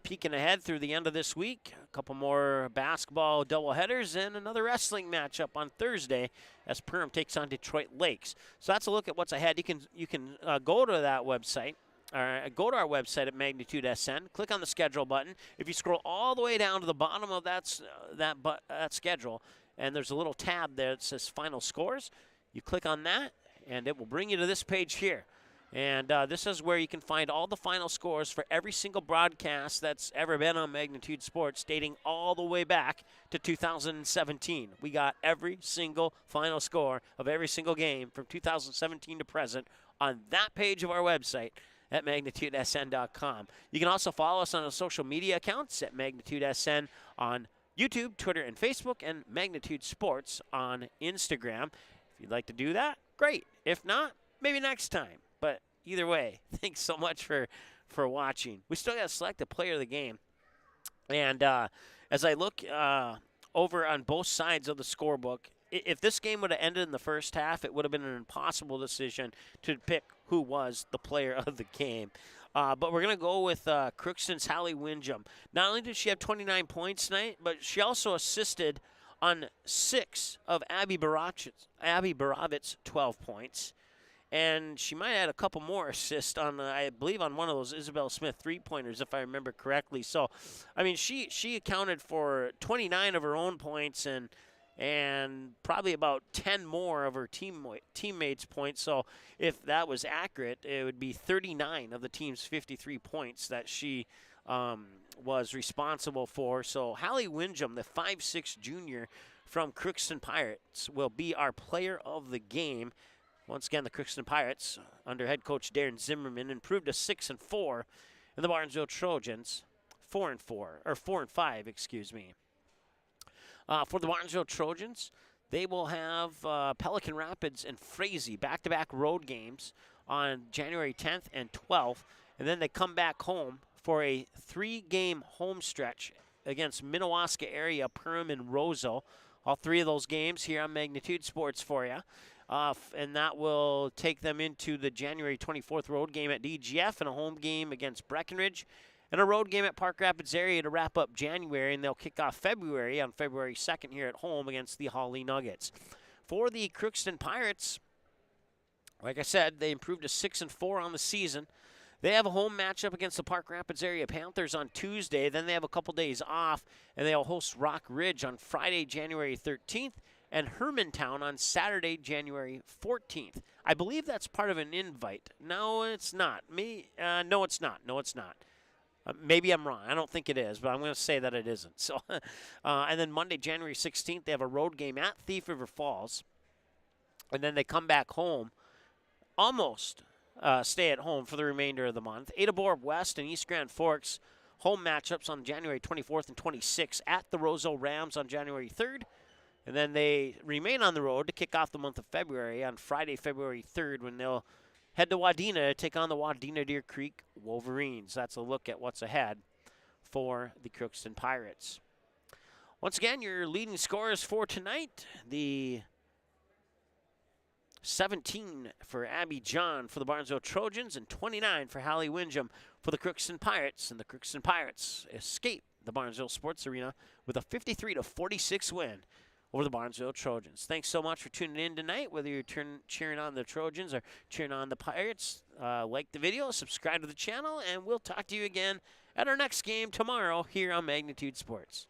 Peeking ahead through the end of this week, a couple more basketball doubleheaders and another wrestling matchup on Thursday as Perm takes on Detroit Lakes. So that's a look at what's ahead. You can go to that website. Go to our website at Magnitude SN. Click on the schedule button. If you scroll all the way down to the bottom of that schedule, and there's a little tab there that says Final Scores, you click on that, and it will bring you to this page here. And this is where you can find all the final scores for every single broadcast that's ever been on Magnitude Sports, dating all the way back to 2017. We got every single final score of every single game from 2017 to present on that page of our website at magnitudesn.com. You can also follow us on our social media accounts at Magnitude SN on YouTube, Twitter, and Facebook, and Magnitude Sports on Instagram. If you'd like to do that, great. If not, maybe next time. But either way, thanks so much for watching. We still got to select a player of the game. And as I look over on both sides of the scorebook, if this game would have ended in the first half, it would have been an impossible decision to pick who was the player of the game. But we're going to go with Crookston's Hallie Windjam. Not only did she have 29 points tonight, but she also assisted on 6 of Abby Baravitz's 12 points. And she might add a couple more assists on, I believe, on one of those Isabel Smith three-pointers, if I remember correctly. So, I mean, she accounted for 29 of her own points and probably about 10 more of her teammates' points. So, if that was accurate, it would be 39 of the team's 53 points that she was responsible for. So, Hallie Windjam, the 5'6" junior from Crookston Pirates, will be our player of the game. Once again, the Crookston Pirates, under head coach Darren Zimmerman, improved to 6-4, and the Barnesville Trojans 4-5, excuse me. For the Barnesville Trojans, they will have Pelican Rapids and Frazee back-to-back road games on January 10th and 12th, and then they come back home for a 3-game home stretch against Minnewaska area, Perham, and Roseau. All 3 of those games here on Magnitude Sports for you. And that will take them into the January 24th road game at DGF and a home game against Breckenridge and a road game at Park Rapids area to wrap up January. And they'll kick off February on February 2nd here at home against the Hawley Nuggets. For the Crookston Pirates, like I said, they improved to 6-4 on the season. They have a home matchup against the Park Rapids area Panthers on Tuesday. Then they have a couple days off, and they'll host Rock Ridge on Friday, January 13th. and Hermantown on Saturday, January 14th. I believe that's part of an invite. No, it's not. No, it's not. No, it's not. Maybe I'm wrong. I don't think it is, but I'm going to say that it isn't. So, and then Monday, January 16th, they have a road game at Thief River Falls. And then they come back home, almost stay at home for the remainder of the month. Ada Borup West and East Grand Forks home matchups on January 24th and 26th at the Roseville Rams on January 3rd. And then they remain on the road to kick off the month of February on Friday, February 3rd, when they'll head to Wadena to take on the Wadena Deer Creek Wolverines. That's a look at what's ahead for the Crookston Pirates. Once again, your leading scorers for tonight, the 17 for Abby John for the Barnesville Trojans and 29 for Hallie Windjam for the Crookston Pirates. And the Crookston Pirates escape the Barnesville Sports Arena with a 53-46 win over the Barnesville Trojans. Thanks so much for tuning in tonight, whether you're cheering on the Trojans or cheering on the Pirates. Like the video, subscribe to the channel, and we'll talk to you again at our next game tomorrow here on Magnitude Sports.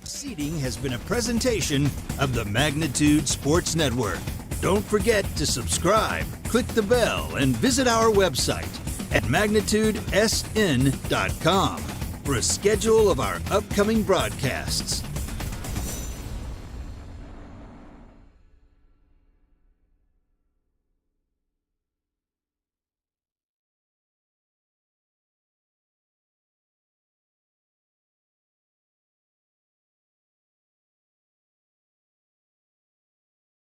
Seating has been a presentation of the Magnitude Sports Network. Don't forget to subscribe, click the bell, and visit our website at magnitudesn.com for a schedule of our upcoming broadcasts.